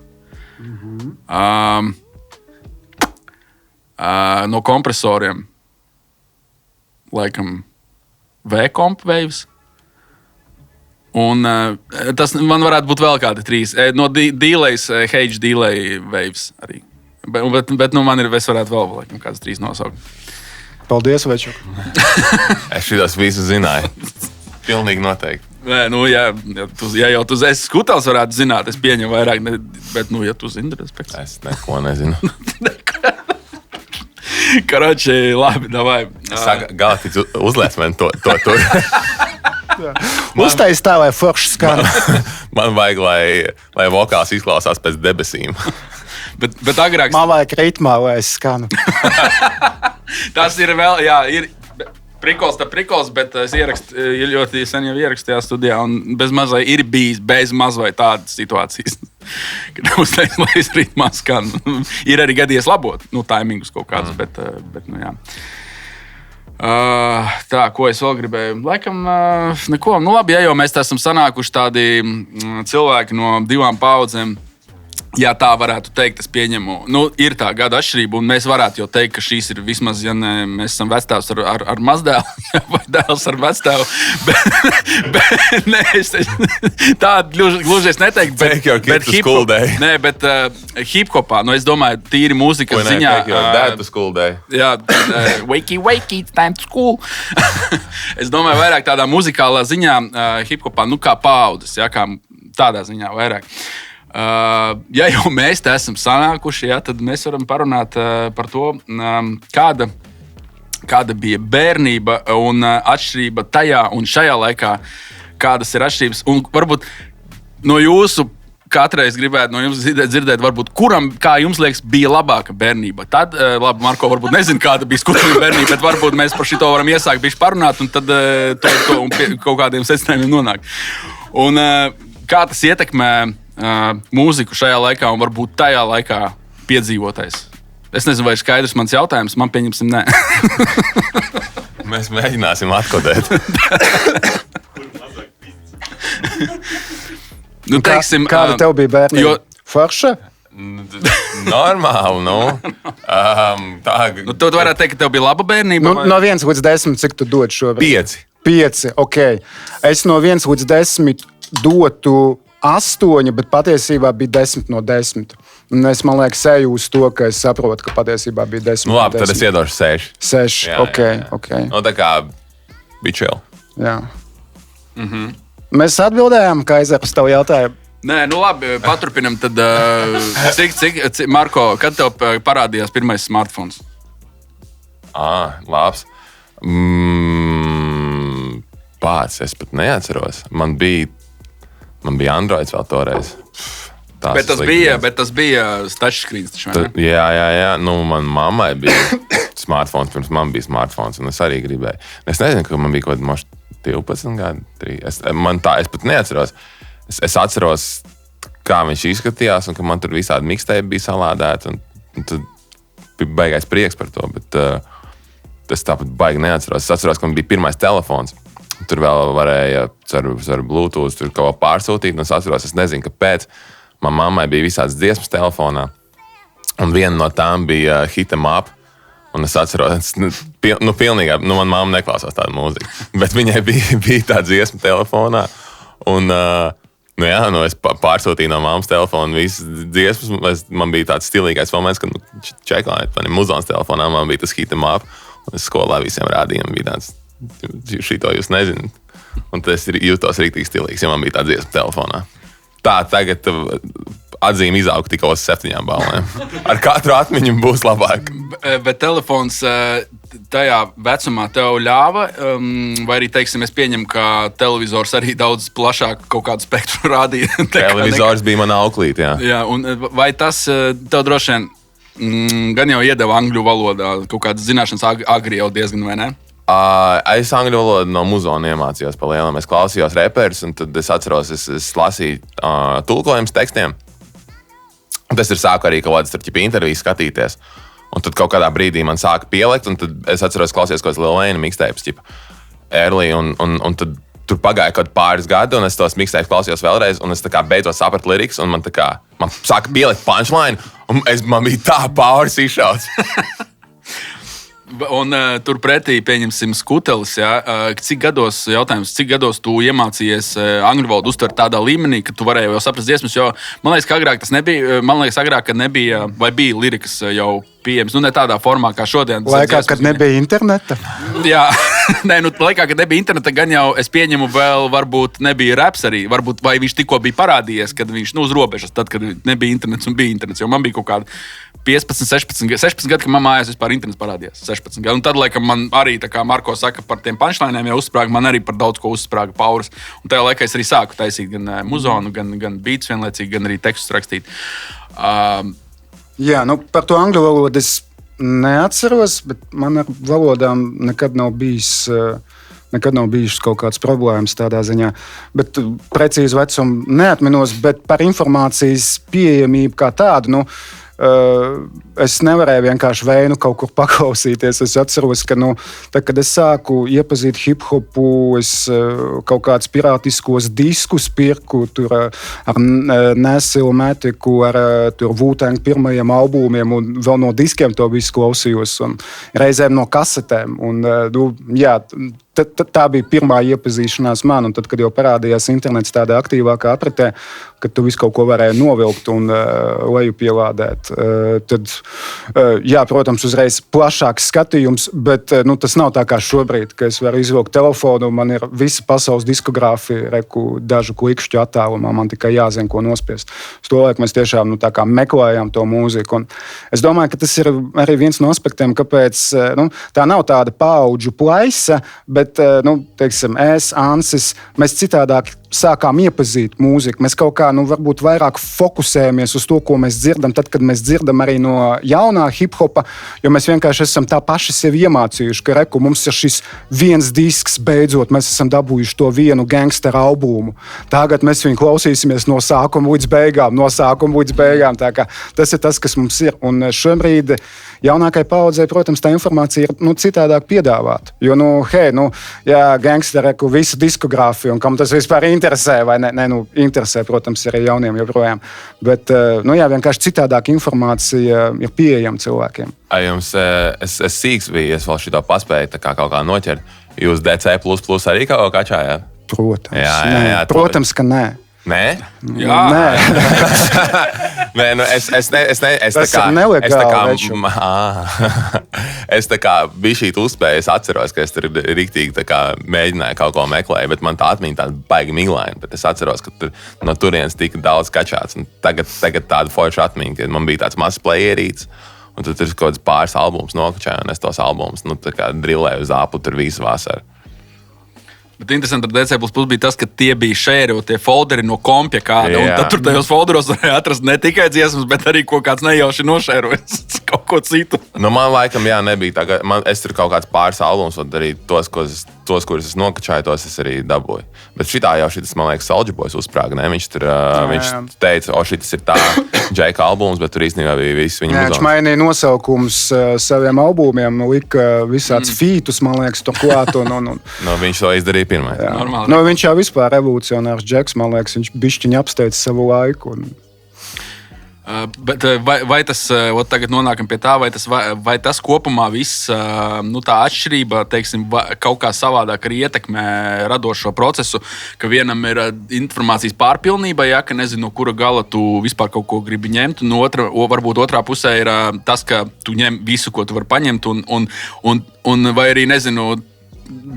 No kompresoriem. Laikam V-comp waves. Un tas man varētu būt vēl kādi 3. No delays, H delay waves arī. Bet man ir, es varētu vēl laikam kāds 3 nosaukt. Paldies, Večuk. Es šitos visu zināju. Pilnīgi noteikti. Nē, ja jau tu esi skutels, varētu zināt, es pieņemu vairāk, bet, ja tu zini, respekts. Es neko nezinu. Karoči, labi, davai. Saka, Galaktiks uzliec man to tur. Uztais tā, lai forši skan. Man vajag, lai vokāls izklausās pēc debesīm. bet agrāk... Man vajag ritmā, lai es skanu. Tas ir vēl, jā, ir prikols, bet es ļoti sen jau ierakstījā studijā, un bez mazai ir bijis tādas situācijas, kad uztais, lai es ritmā skan. Ir arī gadījies labot, taimingus kaut kādus, bet jā. Tā, ko es vēl gribēju? Laikam, neko. Labi, ja jau mēs esam sanākuši tādi cilvēki no 2 paudzēm, ja tā varētu teikt, es pieņemu. Ir tā gada atšķirība, un mēs varētu jau teikt, ka šīs ir vismaz, ja ne, mēs esam vectēvs ar mazdēlu, vai dēls ar vectēvu. Bet nē, tā gluži es neteiktu. Bet hip-hopā, es domāju, tīri mūzikas ziņā. Take your dad to school day. Jā, wakey, it's time to school. Es domāju, vairāk tādā muzikālā ziņā hip-hopā, kā paudzes, kā tādā ziņā vairāk. Ja jau mēs te esam sanākuši, tad mēs varam parunāt par to, kāda bija bērnība un atšķirība tajā un šajā laikā, kādas ir atšķirības. Un varbūt no jūsu katreiz gribētu no jums dzirdēt, varbūt, kuram, kā jums liekas, bija labāka bērnība. Tad, labi, Marko varbūt nezinu, kāda bija Skuteļa bērnība, bet varbūt mēs par šito varam iesākt bišķi parunāt un tad un pie kaut kādiem secinājumiem nonākt. Un kā tas ietekmē mūziku šajā laikā un varbūt tajā laikā piedzīvotais. Es nezinu, vai ir skaidrs mans jautājums, man pieņemsim nē. Mēs mēģināsim atkodēt. Teiksim, kāda tev bija bērnība? Forša? Normāli, nu. Tā, Tu varētu teikt, ka tev bija laba bērnība? Nu, no 1 līdz 10, cik tu dod šobrīd? 5. 5, ok. Es no 1 līdz 10 dotu 8, bet patiesībā bija 10 no 10. Un es, man liekas, eju uz to, ka es saprotu, ka patiesībā bija 10 nu, labi, no 10. tad es iedošu 6. 6, Jā, ok. jā. Nu, tā kā bija chill. Jā. Mēs atbildējām, kā Aizars tev jautāja. Nē, nu labi, paturpinam. Tad, cik, Marko, kad tev parādījās pirmais smartphones? Labs. Pats, es pat neatceros. Man bija Androids vēl toreiz. Bet tas bija touchscreens. Jā. Nu, man mammai bija smartphones, pirms man bija smartphones, un es arī gribēju. Es nezinu, ka man bija kaut kāda 12 gadi. Es pat neatceros. Es atceros, kā viņš izskatījās, un ka man tur visādi mixtape bija salādēti. Un tad bija baigais prieks par to, bet es tāpat baigi neatceros. Es atceros, ka man bija pirmais telefons. Tur vēl varēja ar Bluetooth tur kaut ko pārsūtīt. Es atceros, es nezinu, kāpēc. Man mammai bija visādas dziesmas telefonā. Un viena no tām bija Hit 'em Up. Un es atceros, pilnīgi, man mamma neklausās tādu mūziku. Bet viņai bija tā dziesma telefonā. Un, es pārsūtīju no mammas telefona visas dziesmas. Man bija tāds stilīgais moments, kad čeklājot mani muzonas telefonā, man bija tas Hit 'em Up. Un es skolā visiem rādījumiem bija tāds, šito jūs nezināt. Un tas jūtos rīktīgi stilīgs, ja man bija tā dziesma telefonā. Tā tagad atzīme izauga tikai uz 7 balēm. Ar katru atmiņu būs labāk. Bet telefons tajā vecumā tev ļāva, vai arī, teiksim, es pieņemu, ka televizors arī daudz plašāk kaut kādu spektru rādīja. Televizors bija mana auklīte, jā. Jā, un vai tas tev droši vien gan jau iedeva angļu valodā kaut kādas zināšanas agri jau diezgan, vai ne? Es angļu valodu no muzona iemācījos pa lielam. Es klausījos reperus, un tad es atceros, es lasīju tulkojumus tekstiem. Un tas ir sāku arī kaut kādas intervijas skatīties. Un tad kaut kādā brīdī man sāka pielikt, un tad es atceros, klausījos kaut kādas Lil Wayne mixtapes, early, un tad tur pagāja kaut pāris gadi, un es tos mixtapes klausījos vēlreiz, un es tā kā beidzot sapratu lirikas, un man sāka pielikt punchline, un man bija tā pāris izšauts. Un turpretī, pieņemsim, skutelis. Ja? Cik gados tu iemācījies angļu valodu uztvert tādā līmenī, ka tu varēji jau saprast dziesmas? Jo man liekas, ka agrāk tas nebija. Man liekas, ka nebija, vai bija lirikas jau pieejams. Nu, ne tādā formā kā šodien. Laikā, kad nebija interneta? Jā, laikā, kad nebija interneta, gan jau es pieņemu, vēl varbūt nebija raps arī. Varbūt vai viņš tikko bija parādījies, kad viņš uz robežas, tad, kad nebija internets un bija internets. Jo man bija kaut kāda 15, 16 gadi, kad man mājās vispār internets parādījās. 16 gadi. Un tad, laikam, man arī, tā kā Marko saka, par tiem punchlinēm jau uzsprāga, man arī par daudz ko uzsprāga pauras. Un tajā laikā es arī sāku taisīt gan muzonu, gan beats vienlaicīgi, gan arī tekstus rakstīt. Jā, par to angļu valodu es neatceros, bet man ar valodām nekad nav bijušas kaut kādas problēmas tādā ziņā. Bet precīzi vecumu neatminos, bet par informācijas pieejamību kā tādu. Es nevarēju vienkārši vēju kaut kur paklausīties. Es atceros, ka tad, kad es sāku iepazīt hip-hopu, es kaut kādus pirātiskos diskus pirku ar Nesilu Metiku, ar Wu-Tang pirmajiem albumiem, un vēl no diskiem to visu klausījos, un reizēm no kasetēm. Un, tā bija pirmā iepazīšanās man, un tad, kad jau parādījās internets tādā aktīvākā apritē, kad tu visu kaut ko varēji novilkt un lejupielādēt, tad, protams, uzreiz plašāks skatījums, bet tas nav tā kā šobrīd, ka es varu izvilkt telefonu, man ir visa pasaules diskogrāfija, dažu klikšķu attālumā, man tikai jāzina, ko nospiest. Uz to laiku mēs tiešām tā kā meklējām to mūziku. Un es domāju, ka tas ir arī viens no aspektiem, kāpēc tā nav tāda paudžu plaisa, bet, teiksim, Ansis, mēs citādāk sākām iepazīt mūziku. Mēs kaut kā varbūt vairāk fokusējamies uz to, ko mēs dzirdam, tad, kad mēs dzirdam arī no jaunā hip-hopa, jo mēs vienkārši esam tā paši sevi iemācījuši, ka mums ir šis viens disks, beidzot mēs esam dabūjuši to vienu gangstera albumu. Tagad mēs viņu klausīsimies no sākuma līdz beigām. Tā kā tas ir tas, kas mums ir. Un šobrīd jaunākai paudzei, protams, tā informācija ir citādāk piedāvāta. Jo, gangstera, visu diskogrāfiju, un kam tas vispār interesē vai ne. Nu, interesē, protams, arī jauniem joprojām. Bet vienkārši citādāk informācija ir pieejama cilvēkiem. Jums, es sīks biju, es vēl šito paspēju kaut kā noķert. Jūs DC++ arī kaut kā kačājāt? Protams. Jā, protams, ka nē. Nē? Jā. Nē, es tā kā biju šī uzspēja, es atceros, ka es tur riktīgi mēģināju kaut ko meklēt, bet man tā atmiņa tāda baigi miglaina, bet es atceros, ka tur no turienes tika daudz kačāts, un tagad tāda forša atmiņa, ka man bija tāds mazs playerīts, un tur kaut kāds pāris albumus nokačāju, un es tos albumus, drillēju uz Apple tur visu vasaru. Bet interesanti ar DC++ bija tas, ka tie bija šērotie folderi no kompja kāda. Un tad tur tajos folderos varēja atrast ne tikai dziesmas, bet arī ko kāds nejauši nošērojis kaut ko citu. Nu, man laikam, nebija tā. Es tur kaut kāds pāris albumus, un arī tos, kurus es nokačāju, tos es arī dabūju. Bet šitas, man liekas, Soulja Boys uzsprāga, ne? Viņš teica, šitas ir tā Džeka albums, bet tur īstenībā bija viss viņa muzons. Viņš mainīja nosaukums saviem albumiem, lika visāds fītus, man liekas, tur klāt. Viņš to izdarīja pirmais. Viņš jau vispār revolucionārs Džeks, man liekas, viņš bišķiņi apsteidz savu laiku. Bet vai tas, tagad nonākam pie tā, vai tas kopumā viss, tā atšķirība, teiksim, kaut kā savādāk arī ietekmē radošo procesu, ka vienam ir informācijas pārpilnība, ka nezinu, no kura gala tu vispār kaut ko gribi ņemt, un varbūt otrā pusē ir tas, ka tu ņem visu, ko tu vari paņemt, un vai arī, nezinu,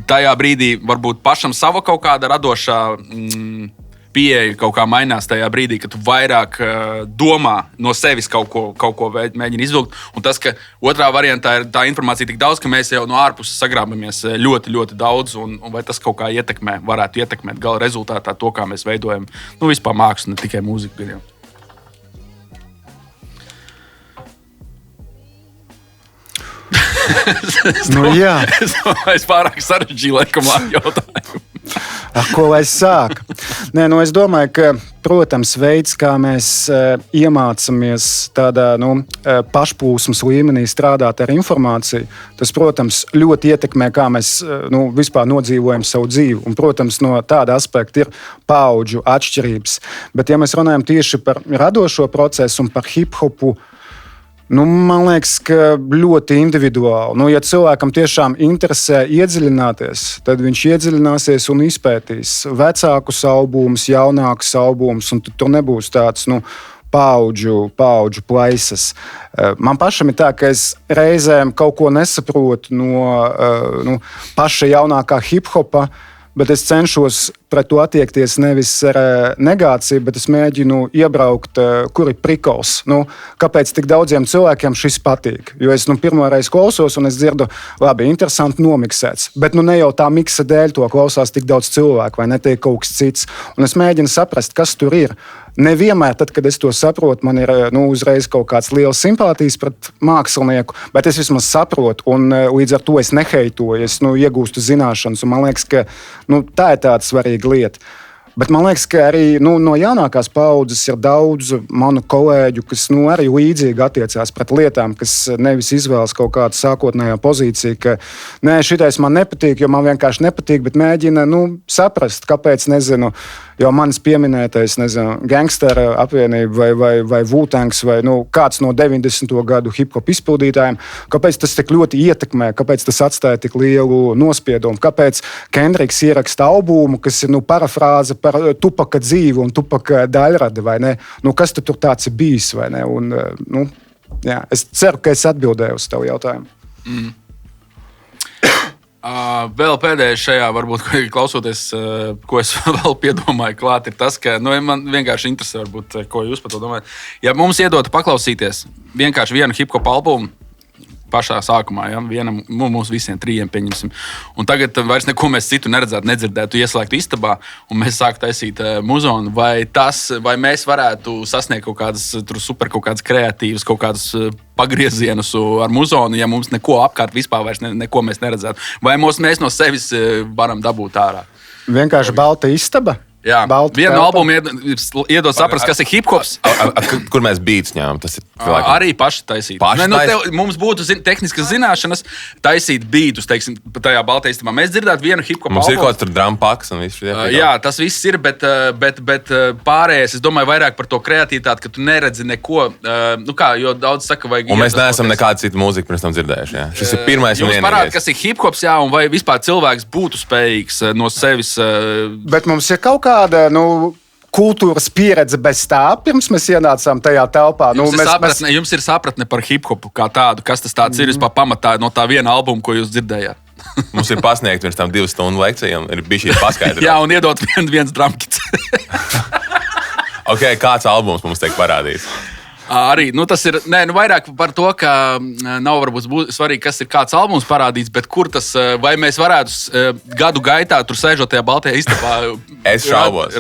tajā brīdī varbūt pašam sava kaut kāda radošā pieeja kaut kā mainās tajā brīdī, kad tu vairāk domā no sevis kaut ko mēģini izvilkt. Un tas, ka otrā variantā ir tā informācija tik daudz, ka mēs jau no ārpuses sagrābamies ļoti, ļoti daudz, un vai tas kaut kā varētu ietekmēt gala rezultātā to, kā mēs veidojam vispār mākslu, ne tikai mūziku gadiem. Es pārāk sarežģīju laikam jautājumu. Ko lai sāk? Es domāju, ka, protams, veids, kā mēs iemācāmies tādā pašplūsmas līmenī strādāt ar informāciju, tas, protams, ļoti ietekmē, kā mēs vispār nodzīvojam savu dzīvi. Un, protams, no tāda aspekta ir paudžu atšķirības. Bet, ja mēs runājam tieši par radošo procesu un par hip-hopu, man liekas, ka ļoti individuāli. Ja cilvēkam tiešām interesē iedziļināties, tad viņš iedziļināsies un izpētīs vecākus albumus, jaunākus albumus, un tur nebūs tāds paudžu plaisas. Man pašam ir tā, ka es reizēm kaut ko nesaprotu no paša jaunākā hip-hopa, bet es cenšos pret to attiekties nevis ar negāciju, bet es mēģinu iebraukt, kur ir prikols. Kāpēc tik daudziem cilvēkiem šis patīk? Jo es pirmo reizi klausos un es dzirdu, labi, interesanti nomiksēts. Bet ne jau tā miksa dēļ to klausās tik daudz cilvēku, vai netiek kaut kas cits. Un es mēģinu saprast, kas tur ir. Nevienmēr, tad, kad es to saprotu, man ir uzreiz kaut kāds liels simpātijas pret mākslinieku, bet es vismaz saprotu, un līdz ar to es neheitoju, es iegūstu zināšanas. Un man liekas, ka tā ir tāda svarīga lieta. Bet man liekas, ka arī no jaunākās paaudzes ir daudz manu kolēģu, kas arī līdzīgi attiecās pret lietām, kas nevis izvēlas kaut kādu sākotnējā pozīciju, ka šitais man nepatīk, jo man vienkārši nepatīk, bet mēģina saprast, kāpēc, nezinu, jau manis pieminētais, Gangstera apvienība vai Wu-Tangs vai kāds no 90. gadu hip-hop izpildītājiem, kāpēc tas tik ļoti ietekmē, kāpēc tas atstāja tik lielu nospiedumu, kāpēc Kendriks ieraksta albumu, kas ir parafrāze par Tupaka dzīvi un Tupaka daļradi, vai ne? Kas tur tāds ir bijis, vai ne? Un, es ceru, ka es atbildēju uz tavu jautājumu. Vēl pēdējais šajā, varbūt, klausoties, ko es vēl piedomāju klāt, ir tas, ka man vienkārši interesē, varbūt, ko jūs par to domājat. Ja mums iedotu paklausīties vienkārši vienu hip-hop albumu, pašā sākumā, mums visiem trijiem pieņemsim. Un tagad vairs neko mēs citu neredzētu, nedzirdētu, ieslēgtu istabā, un mēs sāktu taisīt muzonu. Vai mēs varētu sasniegt kaut kādas kreatīvas, kaut kādas pagriezienus ar muzonu, ja mums neko apkārt vispār vairs neko mēs neredzētu? Vai mēs no sevis varam dabūt ārā? Vienkārši balta istaba? Jā, Balta vienu telpa. albumu iedod saprast, kas ir hip-hops. Kur mēs beats ņēmām? Tas ir Arī paši taisīt. Mums būtu tehniskas zināšanas taisīt beatus, teiksim, tajā baltajā istabā. Mēs dzirdētu vienu hip-hop mums ir albumu. kaut kāds tur drum paks un viss. Jā, tas viss ir, bet pārējais, es domāju, vairāk par to kreativitāti, ka tu neredzi neko, jo daudz saka, vajag... Un mēs neesam nekādu citu mūziku pirms tam dzirdējuši, jā. Šis ir pirmais un vienīgais. Jums parāda, kas ir hip-hops, jā, un vai vispār cilvēks būtu spējīgs no sevis... Bet mums ir kaut kāda, kultūras pieredze bez tā, pirms mēs ienācām tajā telpā. Jums ir sapratne par hip-hopu kā tādu, kas tas tāds ir vispār pamatā no tā viena albuma, ko jūs dzirdējāt. Mums ir pasniegt pirms tam 2 stundu lekcija un ir bijis šī paskaidrot. Jā, un iedot viens drumkits. Ok, kāds albums mums tiek parādīts? Arī tas ir vairāk par to, ka nav varbūt svarīgi, kas ir kāds albums parādīts, bet kur tas, vai mēs varētu gadu gaitā, tur sēžot tajā baltajā istabā,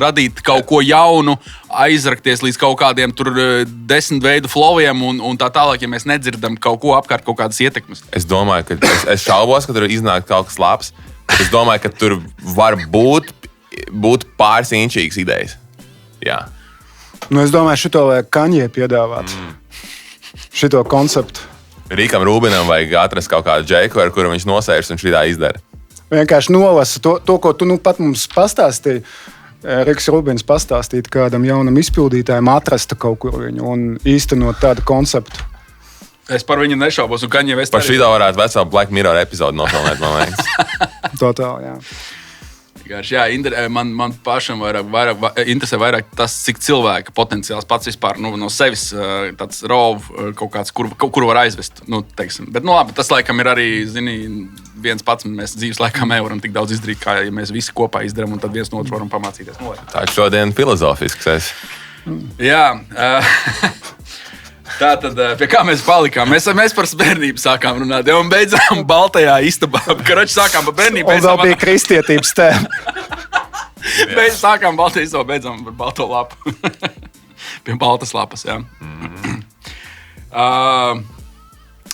radīt kaut ko jaunu, aizrakties līdz kaut kādiem tur 10 veidu flowiem un tā tālāk, ja mēs nedzirdam kaut ko apkārt, kaut kādas ietekmes. Es domāju, ka es šaubos, ka tur iznāk kaut kas labs. Es domāju, ka tur var būt pāris inčīgas idejas. Jā. Es domāju, šito vajag Kaņē piedāvāt. Šito konceptu. Rīkam Rūbinam vajag atrast kaut kādu džeku, ar kuru viņš nosēžas un šitā izdara. Vienkārši nolasa to, ko tu pat mums pastāstīji. Riks Rūbins pastāstīt kādam jaunam izpildītājam, atrasta kaut kur viņu un īstenot tādu konceptu. Es par viņu nešaubos, un Kaņē Vest par šitā varētu veselu Black Mirror epizodu nofilmēt, man liekas. Totāli, jā. Jā, man pašam interesē vairāk tas, cik cilvēka potenciāls pats vispār no sevis tāds rov kaut kāds, kur var aizvest. Bet labi, tas laikam ir arī, viens pats mēs dzīves laikā nevaram tik daudz izdarīt, kā ja mēs visi kopā izdarām, un tad viens no otru varam pamācīties. Tā ir šodien filozofisks es. Jā. Tātad, pie kā mēs palikām? Mēs par bērnību sākām runāt, un beidzām baltajā istabā. Karači sākām par bērnību. Un vēl bija kristietības tēma. Sākām baltajā istabā, beidzām par balto lapu. Pie baltas lapas, jā.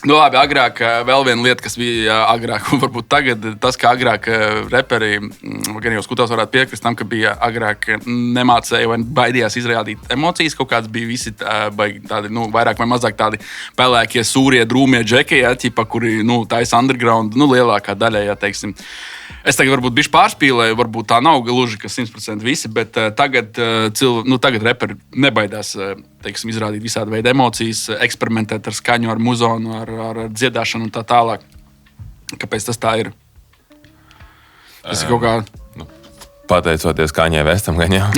Labi, agrāk vēl viena lieta, kas bija agrāk, un varbūt tagad tas, ka agrāk reperi, gan jau Skutels varētu piekrist tam, ka bija agrāk nemācēja vai baidījās izrādīt emocijas, kaut kāds bija visi tādi, vairāk vai mazāk tādi pelēkie, sūrie, drūmie džeki, jā, ķipa, kuri, taisa underground, lielākā daļa, jā, teiksim. Es tagad varbūt bišķi pārspīlēju, varbūt tā nav gluži, ka 100% visi, bet tagad reperi nebaidās, teiksim, izrādīt visādi veidu emocijas, eksperimentēt ar skaņu, ar muzonu, ar dziedāšanu un tā tālāk. Kāpēc tas tā ir? Tas ir kaut kā... Pateicoties Kaņē Vestam, gan jau.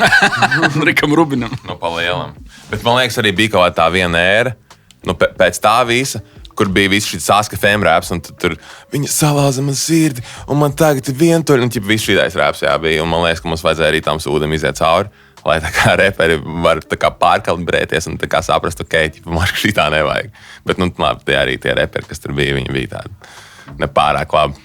Rikam Rubinam. Palielam. Bet man liekas, arī bija kaut tā viena ēra, pēc tā visa, kur bija viss šis Saska FM raps, un tur viņa salāza man sirdi, un man tagad ir vientuļi, un viss šīdais raps bija. Un man liekas, ka mums vajadzēja arī tam sūdam iziet cauri, lai tā kā reperi var tā kā pārkalibrēties un tā kā saprast, ok, man šitā nevajag. Bet, labi, tie arī tie reperi, kas tur bija, viņi bija tādi nepārāk labi.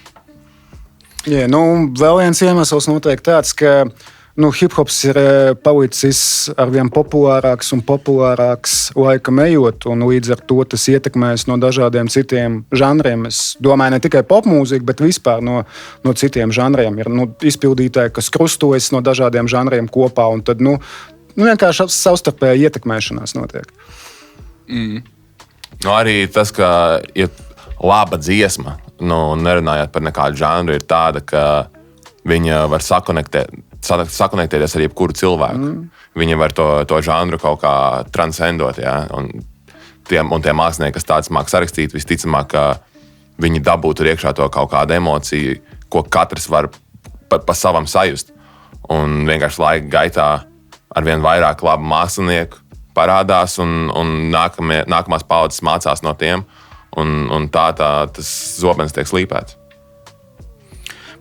Jā, vēl viens iemesls noteikti tāds, ka hip-hops ir palicis arvien populārāks un populārāks laikam ejot, un līdz ar to tas ietekmēs no dažādiem citiem žanriem. Es domāju, ne tikai popmūzika, bet vispār no citiem žanriem. Ir izpildītāji, kas krustojas no dažādiem žanriem kopā, un tad vienkārši savstarpēja ietekmēšanās notiek. Arī tas, ka ir laba dziesma, nerunājot par nekādu žanru, ir tāda, ka viņa var sakonektēties ar jebkuru cilvēku. Viņi var to žanru kaut kā transcendot. Ja? Un tie mākslinieki, kas tāds māk sarakstīt, visticamāk, ka viņi dabūtu iekšā to kaut kādu emociju, ko katrs var pa savam sajust. Un vienkārši laika gaitā arvien vairāk labu mākslinieku parādās, un nākamās paudzes mācās no tiem. Un tā tas zobens tiek slīpēts.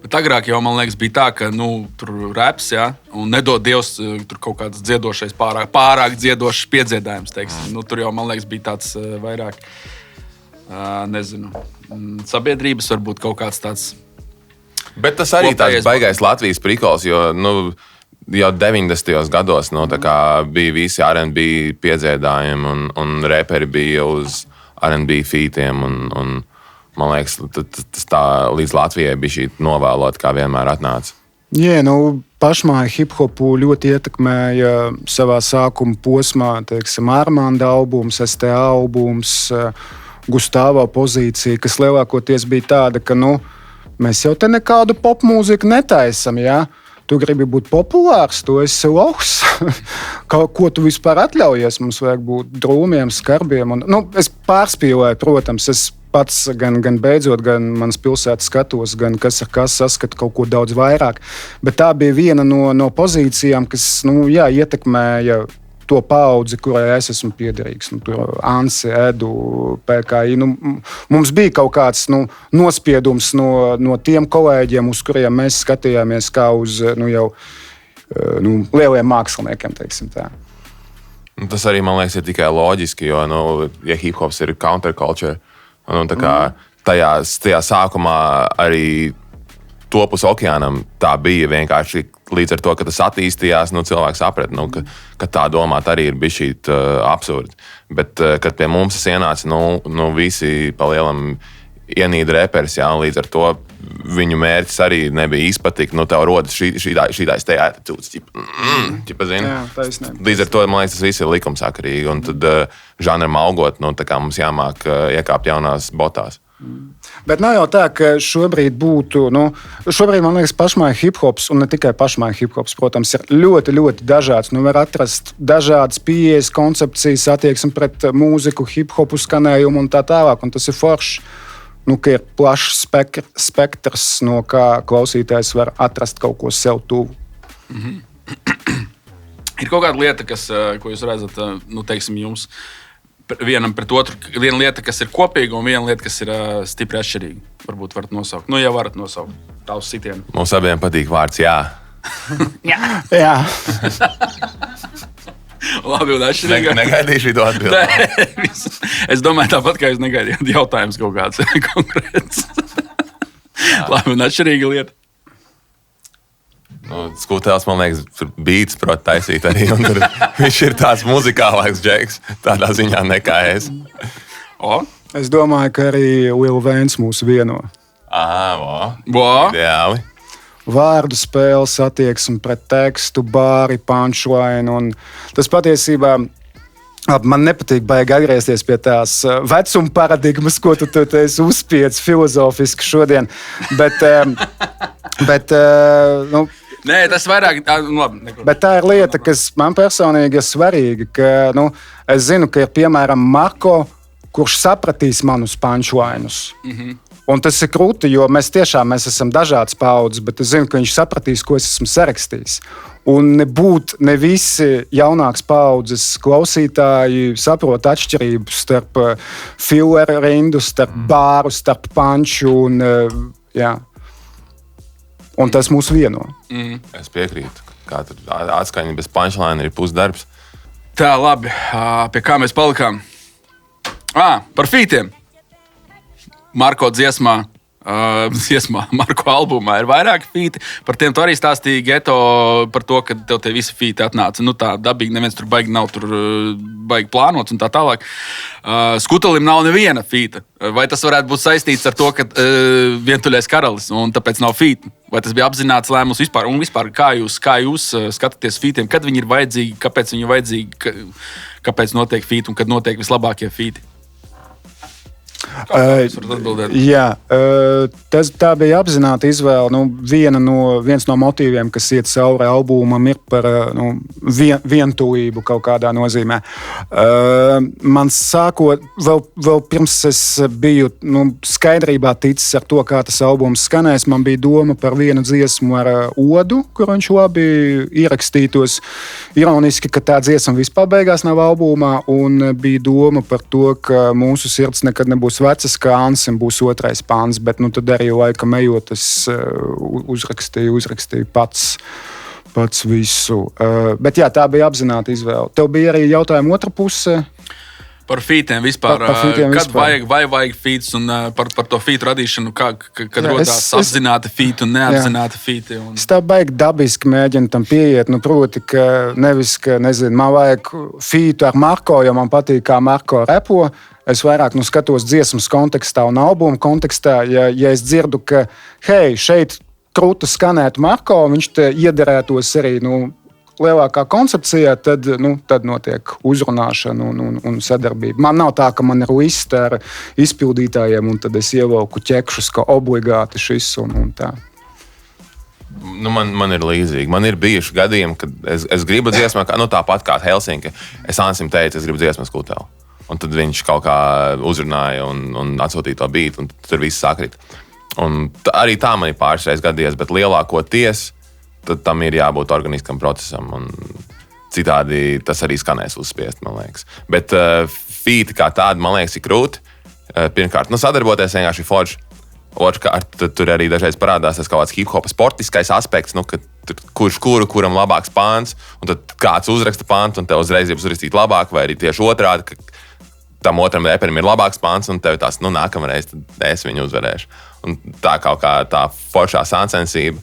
Bet agrāk jau, man liekas, bija tā, ka tur raps, ja, un nedod Dievs tur kaut kāds dziedošais, pārāk dziedošs piedziedājums, teiksim. Tur jau, man liekas, bija tāds vairāk, sabiedrības varbūt kaut kāds tāds. Bet tas arī tāds baigais Latvijas prikols, jo, jau 90. gados, tā kā bija visi R&B piedziedājumi, un reperi bija uz R&B featiem, un man liekas, tas tā līdz Latvijai bija šī novēlot, kā vienmēr atnāca. Jā, pašmāju hip-hopu ļoti ietekmēja savā sākuma posmā, teiksim, Armanda albums, STA albums, Gustavo pozīcija, kas lielākoties bija tāda, ka, mēs jau te nekādu popmūziku netaisam, ja? Tu gribi būt populārs, tu esi loks. Ko tu vispār atļaujies? Mums vajag būt drūmiem, skarbiem. Es pārspīlēju, protams, es pats gan beidzot, gan manas pilsētas skatos, gan kas ar kas saskatu kaut ko daudz vairāk. Bet tā bija viena no pozīcijām, kas ietekmēja to paudzi, kurai es esmu piederīgs. Tur Ansi, Edu, PKI. Mums bija kaut kāds nospiedums no tiem kolēģiem, uz kuriem mēs skatījāmies kā uz lieliem māksliniekiem, teiksim tā. Tas arī, man liekas, ir tikai loģiski, jo, ja hip-hops ir counterculture, tā kā tajā sākumā arī topus okeānam tā bija vienkārši līdz ar to, ka tas attīstījās, cilvēks saprat, ka tā domāt arī ir bišķīt absurdi. Bet, kad pie mums tas ienāca, visi pa lielam ienīda reperis, un līdz ar to viņu mērķis arī nebija izpatikt. Tev rodas šīdais te attitūds, ķipa zini. Līdz ar to, man liekas, tas viss ir likumsakarīgi. Un tad žanram augot, tā kā mums jāmāk iekāpt jaunās botās. Bet nav jau tā, ka šobrīd būtu, šobrīd, man liekas, pašmāju hip-hops, un ne tikai pašmāju hip-hops, protams, ir ļoti, ļoti dažāds. Var atrast dažādas pieejas, koncepcijas, attieksmi pret mūziku, hip-hopu skanējumu un tā tālāk, un tas ir forši. Ka ir plašs spektrs, no kā klausītājs var atrast kaut ko sev tuvu. Ir kaut kāda lieta, ko jūs redzat, teiksim, jums vienam pret otru. Viena lieta, kas ir kopīga, un viena lieta, kas ir stipri atšķirīga. Varbūt varat nosaukt. Ja varat nosaukt tavs sitienu. Mums abiem patīk vārds jā. Jā. Labi, un atšķirīgi. Negaidīšu to atbildi. Es domāju, tāpat kā jūs negaidījāt jautājums kaut kāds konkrēts. Labi, un atšķirīga lieta. Skūtēls, man liekas, tur beats prot taisīt arī. Viņš ir tāds muzikālāks džeks, tādā ziņā nekā es. Es domāju, ka arī Lil Waynes mūs vieno. Ideāli. Vārdu spēles, attieksme pret tekstu, bāri, punchline. Tas patiesībā man nepatīk baigi atgriezties pie tās vecuma paradigmas, ko tu esi uzspiedis filozofiski šodien. Bet nē, tas vairāk. Bet tā ir lieta, kas man personīgi ir svarīga. Ka, es zinu, ka ir piemēram Marko, kurš sapratīs manus punchlinus. Un tas ir krūti, jo mēs esam dažādas paudzes, bet es zinu, ka viņš sapratīs, ko es esmu sarakstījis. Un ne visi jaunākas paudzes klausītāji saprot atšķirību starp filleru rindu, starp bāru, starp punchu. Un tas mūs vieno. Es piekrītu. Kā tur atskaņa bez punchline ir pusdarbs. Tā, labi. Pie kā mēs palikām? Par fītiem. Marko dziesmā, Marko albumā ir vairāki fīti. Par tiem tu arī stāstīji Geto par to, ka tev tie visi fīti atnāca. Tā dabīgi, neviens tur baigi nav baigi plānots un tā tālāk. Skutelim nav neviena fīta. Vai tas varētu būt saistīts ar to, ka vientuļais karalis un tāpēc nav fīti? Vai tas bija apzināts lēmums vispār? Un vispār, kā jūs skatāties fītiem? Kad viņi ir vajadzīgi, kāpēc viņi ir vajadzīgi, kāpēc notiek fīti un kad notiek vislabākie fīti? Tā bija apzināta izvēle. Viens no motīviem, kas iet cauri albumam, ir par vientulību kaut kādā nozīmē. Man sākot, vēl pirms es biju skaidrībā ticis ar to, kā tas albums skanēs, man bija doma par vienu dziesmu ar Odu, kur viņš labi ierakstītos. Ironiski, ka tā dziesma vispār beigās nav albumā, un bija doma par to, ka mūsu sirds nekad nebūs vecas, kā Ansim būs otrais pāns, bet tad arī laikam ejot, es uzrakstīju pats visu. Bet jā, tā bija apzināta izvēle. Tev bija arī jautājuma otra puse. Par fītiem vispār. Kad vajag fītus un par to fītu radīšanu, kad rodās apzināti fīti un neapzināti fīti. Es tā baigi dabiski mēģinu tam pieiet. Proti, ka nevis, ka man vajag fītu ar Marko, jo man patīk, kā Marko repo. Es vairāk skatos dziesmas kontekstā un albumu kontekstā. Ja es dzirdu, ka hei, šeit krūta skanētu Marko, viņš te iederētos arī lielākā koncepcijā, tad notiek uzrunāšana un sadarbība. Man nav tā, ka man ir liste ar izpildītājiem, un tad es ievelku ķekšus, ka obligāti šis un tā. Man ir līdzīgi. Man ir bijuši gadījumi, kad es gribu dziesmu, tāpat kā Helsinki. Es Ansim teicu, es gribu dziesmu skuteli. Un tad viņš kaut kā uzrunāja un atsūtīja to beatu, un tur viss sakrīt. Un arī tā man ir pāris reizes gadījies, bet lielākoties tam ir jābūt organiskam procesam. Un citādi tas arī skanēs uzspiest, man liekas. Bet feati kā tādi, man liekas, ir grūti. Pirmkārt, sadarboties vienkārši forši. Otrkārt, tur arī dažreiz parādās tas kaut kāds hip-hopa sportiskais aspekts, kuram labāks pāns, un tad kāds uzraksta pāntu, un tev uzreiz ir uzrakstīt labāk, vai arī tieši otrādi, ka tam otram reperim ir labāks pāns, un tev tās, nākamreiz tad es viņu uzvarēšu. Un tā kaut kā tā foršā sāncensība.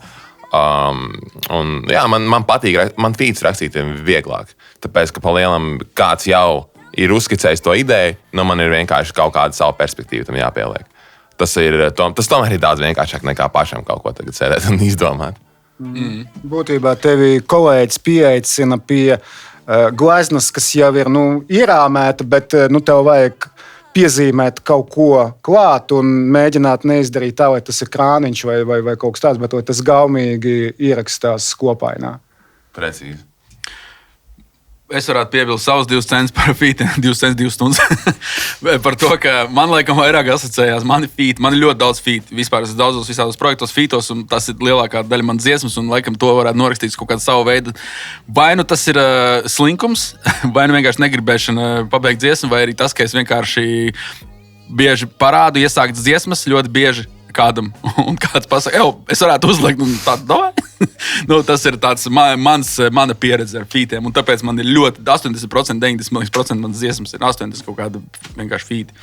Man patīk, man feats rakstīt vieglāk, tāpēc, ka pa lielam kāds jau ir uzskicējis to ideju, man ir vienkārši kaut kāda savu perspektīvu tam jāpieliek. Tas tomēr ir daudz vienkāršāk nekā pašam kaut ko tagad sēdēt un izdomāt. Būtībā tevi kolēģis pieaicina pie gleznas, kas jau ir ierāmēta, bet tev vajag piezīmēt kaut ko klāt un mēģināt neizdarīt tā, vai tas ir krāniņš vai kaut kas tāds, bet tas gaumīgi ierakstās kopainā. Precīzi. Es varētu piebilst savus 2 centus par featiem, 2 centus, 2 stundas. Par to, ka man laikam vairāk asociējās mani feati. Man ir ļoti daudz feati. Vispār es daudzos visādos projektos featos, un tas ir lielākā daļa manas dziesmas, un laikam to varētu norakstīt kaut kādu savu veidu. Vai tas ir slinkums, vai vienkārši negribēšana pabeigt dziesmu, vai arī tas, ka es vienkārši bieži parādu iesāktas dziesmas ļoti bieži kādam, un kāds pasaka, es varētu uzlikt, un tādu davai. Tas ir tāds mana pieredze ar featiem, un tāpēc man ir ļoti 80%, 90% manas dziesmas ir 80% kaut kāda vienkārši feati.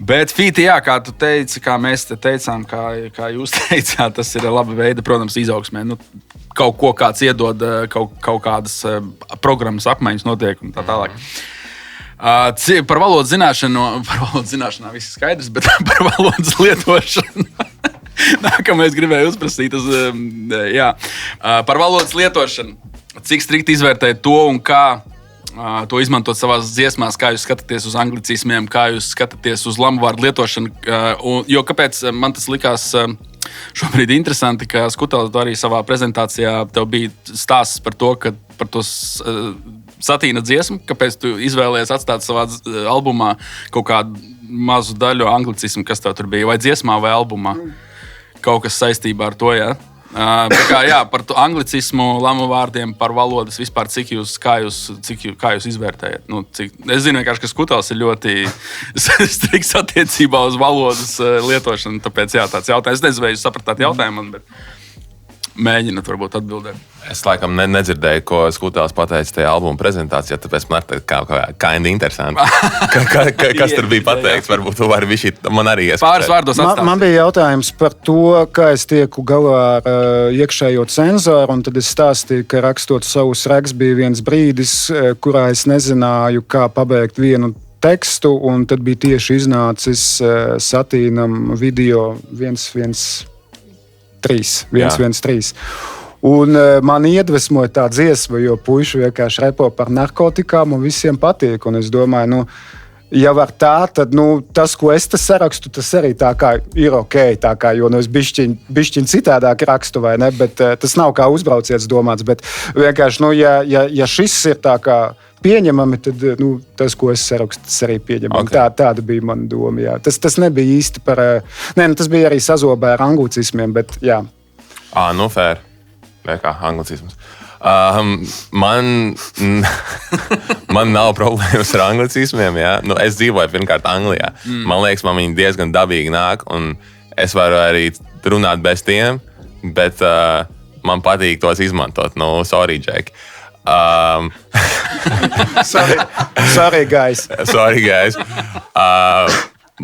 Bet feati, jā, kā tu teici, kā mēs te teicām, kā jūs teicāt, tas ir laba veida, protams, izaugsmē. Kaut ko kāds iedod, kaut kādas programmas apmaiņas notiek un tā tālāk. Par valodas zināšanā viss ir skaidrs, bet par valodas lietošanu. Nākamais gribēju uzprasīt par valodas lietošanu. Cik strikti izvērtēt to un kā to izmantot savās dziesmās, kā jūs skatāties uz anglicismiem, kā jūs skatāties uz lamuvārdu lietošanu. Jo kāpēc man tas likās šobrīd interesanti, ka Skutels arī savā prezentācijā tev bija stāsts par to, ka par to satīna dziesmu, kāpēc tu izvēlējies atstāt savā albumā kaut kādu mazu daļu anglicismu, kas tev tur bija, vai dziesmā, vai albumā. Kaut kas saistībā ar to, jā. Par to anglicismu, lamu vārdiem, par valodas vispār, kā jūs izvērtējat? Es zinu vienkārši, ka Skutels ir ļoti strikts attiecībā uz valodas lietošanu, tāpēc tāds jautājums. Es nezinu, vai jūs sapratāt jautājumu, bet mēģināt varbūt atbildēt. Es laikam nedzirdēju, ko Skutels pateica tajā albuma prezentācijā, tāpēc man ir kind interesanti. Kas tur bija pateikts? Varbūt tu vari man arī ieskatīt. Pāris vārdos atstāstīt. Man bija jautājums par to, kā es tieku galā ar iekšējo cenzoru, un tad es stāstīju, ka rakstot savus reks bija viens brīdis, kurā es nezināju, kā pabeigt vienu tekstu, un tad bija tieši iznācis Satīnam video 113. Un man iedvesmoja tā dziesma, jo puiši vienkārši repo par narkotikām un visiem patīk. Un es domāju, ja var tā, tad tas, ko es te sarakstu, tas arī tā kā ir ok. Tā kā, jo es bišķiņ citādāk rakstu, vai ne? Bet tas nav kā uzbrauciets domāts. Bet vienkārši, ja šis ir tā kā pieņemami, tad tas, ko es sarakstu, tas arī pieņemami. Okay. Tāda bija mana doma. Jā. Tas nebija īsti par... tas bija arī sazobē ar anglicismiem, bet jā. Fair. Vai kā anglicisms. Man nav problēmas ar anglicismiem. Jā. Es dzīvoju pirmkārt Anglijā. Man liekas, man viņi diezgan dabīgi nāk, un es varu arī runāt bez tiem, bet man patīk tos izmantot. Sorry, Jack. Sorry, guys. Sorry, guys.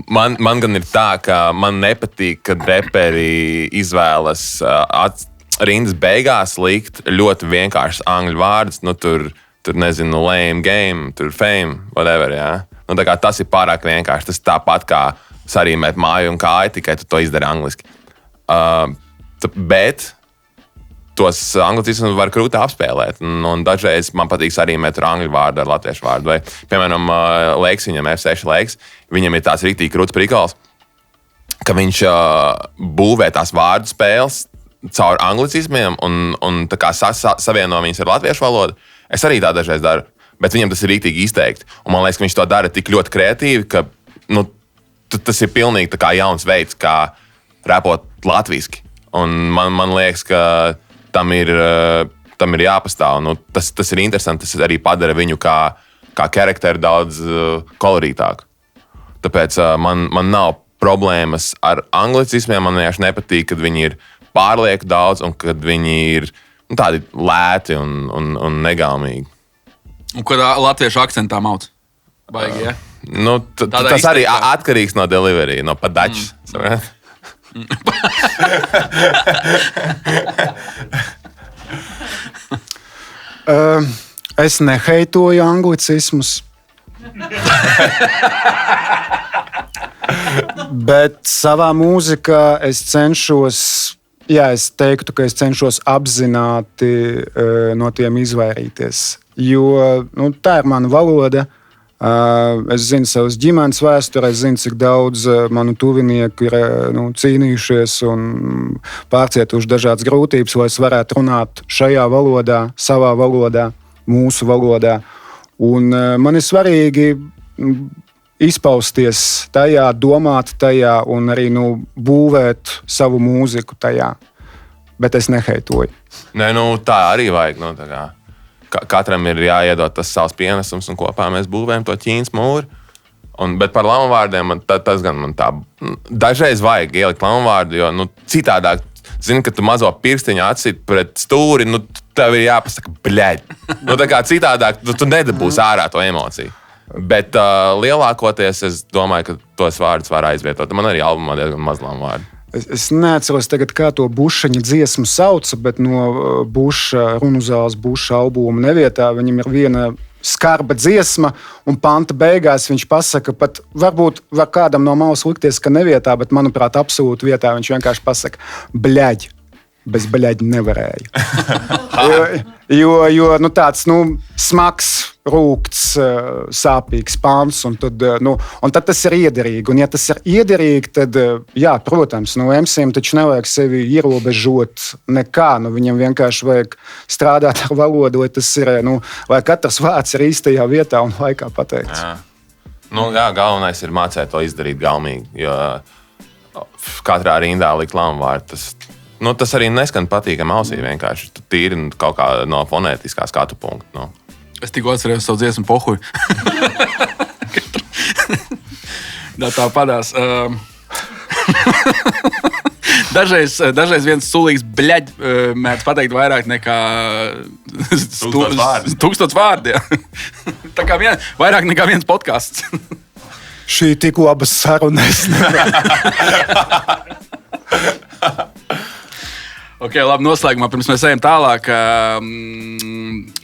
Man gan ir tā, ka man nepatīk, kad reperi izvēlas rindas beigās likt ļoti vienkāršs angļu vārdus. Tur nezinu, lame game, tur fame, whatever, jā. Tā kā tas ir pārāk vienkārši. Tas tāpat kā sarīmēt māju un kāju, tikai tu to izdari angliski. Bet tos anglicismus var krūti apspēlēt. Un dažreiz man patīk arī met angļu vārdu ar latviešu vārdu. Vai, piemēram, Leiks, viņam F6 Leiks, viņam ir tāds rīktīgi krūts prikals, ka viņš būvē tās vārdu spēles caur anglicismiem un tā kā savieno viņus ar latviešu valodu. Es arī tā dažreiz daru, bet viņam tas ir rīktīgi izteikti. Un man liekas, ka viņš to dara tik ļoti kreatīvi, ka tas ir pilnīgi tā kā jauns veids, kā repot latviski. Un man liekas, ka tam ir jāpastāv. Tas ir interesanti, tas arī padara viņu kā karakteru daudz kolorītāku. Tāpēc man nav problēmas ar anglicismiem. Man vienkārši nepatīk, kad viņi ir pārlieku daudz un kad viņi ir tādi lēti un negaumīgi. Un kādā latviešu akcentā mauc? Baigi, ja? Tas arī atkarīgs no delivery, no padačs. Es neheitoju anglicismus. Bet savā mūzikā es cenšos, es teiktu, ka es cenšos apzināti no tiem izvairīties. Jo tā ir mana valoda. Es zinu savas ģimenes vēsturi, es zinu, cik daudz manu tuvinieku ir cīnījušies un pārcietuši dažādas grūtības, lai es varētu runāt šajā valodā, savā valodā, mūsu valodā. Un man ir svarīgi izpausties tajā, domāt tajā un arī būvēt savu mūziku tajā. Bet es neheitoju. Nē, tā arī vajag. Katram ir jāiedod tas savs pienesums, un kopā mēs būvējam to Ķīnas mūri. Bet par lamuvārdiem tas gan man tā. Dažreiz vajag ielikt lamuvārdu, jo citādāk, zini, ka tu mazo pirkstiņu atsit pret stūri, tev ir jāpasaka bļaļ. Tā kā citādāk tu nedabūsi ārā to emociju. Bet lielākoties es domāju, ka tos vārdus var aizvietot. Man arī albumā diezgan maz lamuvārdu. Es neatceros tagad, kā to Bušaņa dziesmu sauca, bet no Buša, Runuzāles Buša albuma Nevietā viņam ir viena skarba dziesma, un panta beigās viņš pasaka, pat varbūt var kādam no malas likties, ka nevietā, bet manuprāt, absolūti vietā viņš vienkārši pasaka bļaļ. Bez bļaļa nevarēja. jo tāds smags, rūkts, sāpīgs pants, un tad tas ir iederīgi. Un ja tas ir iederīgi, tad, jā, protams, MC'iem taču nevajag sevi ierobežot nekā. Viņam vienkārši vajag strādāt ar valodu, lai tas ir, lai katrs vārds ir īstajā vietā un laikā pateikts. Jā, galvenais ir mācēt to izdarīt gaumīgi, jo katrā rindā likt lamuvārdu. Tas arī neskan patīkami ausī vienkārši. Tu tīri kaut kā no fonētiskā skatu punkta. Es tikko atcerējos savu dziesmu Pohuju. Tā padās. Dažreiz viens sulīgs bļaļ mēdz pateikt vairāk nekā 1000 vārdi. Tā kā vairāk nekā viens podcasts. Šī tik labas sarunas. Ok, labi, noslēgumā, pirms mēs ejam tālāk.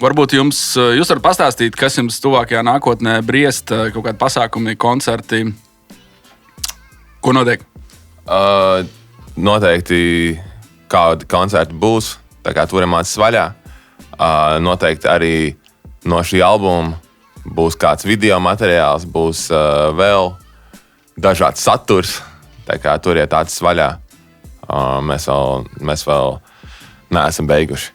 Varbūt jūs varat pastāstīt, kas jums tuvākajā nākotnē briest, kaut kādi pasākumi, koncerti. Ko notiek? Noteikti kādi koncerti būs, tā kā turam acis vaļā. Noteikti arī no šī albuma būs kāds video materiāls, būs vēl dažāds saturs, tā kā turiet acis vaļā. Mēs vēl neesam beiguši.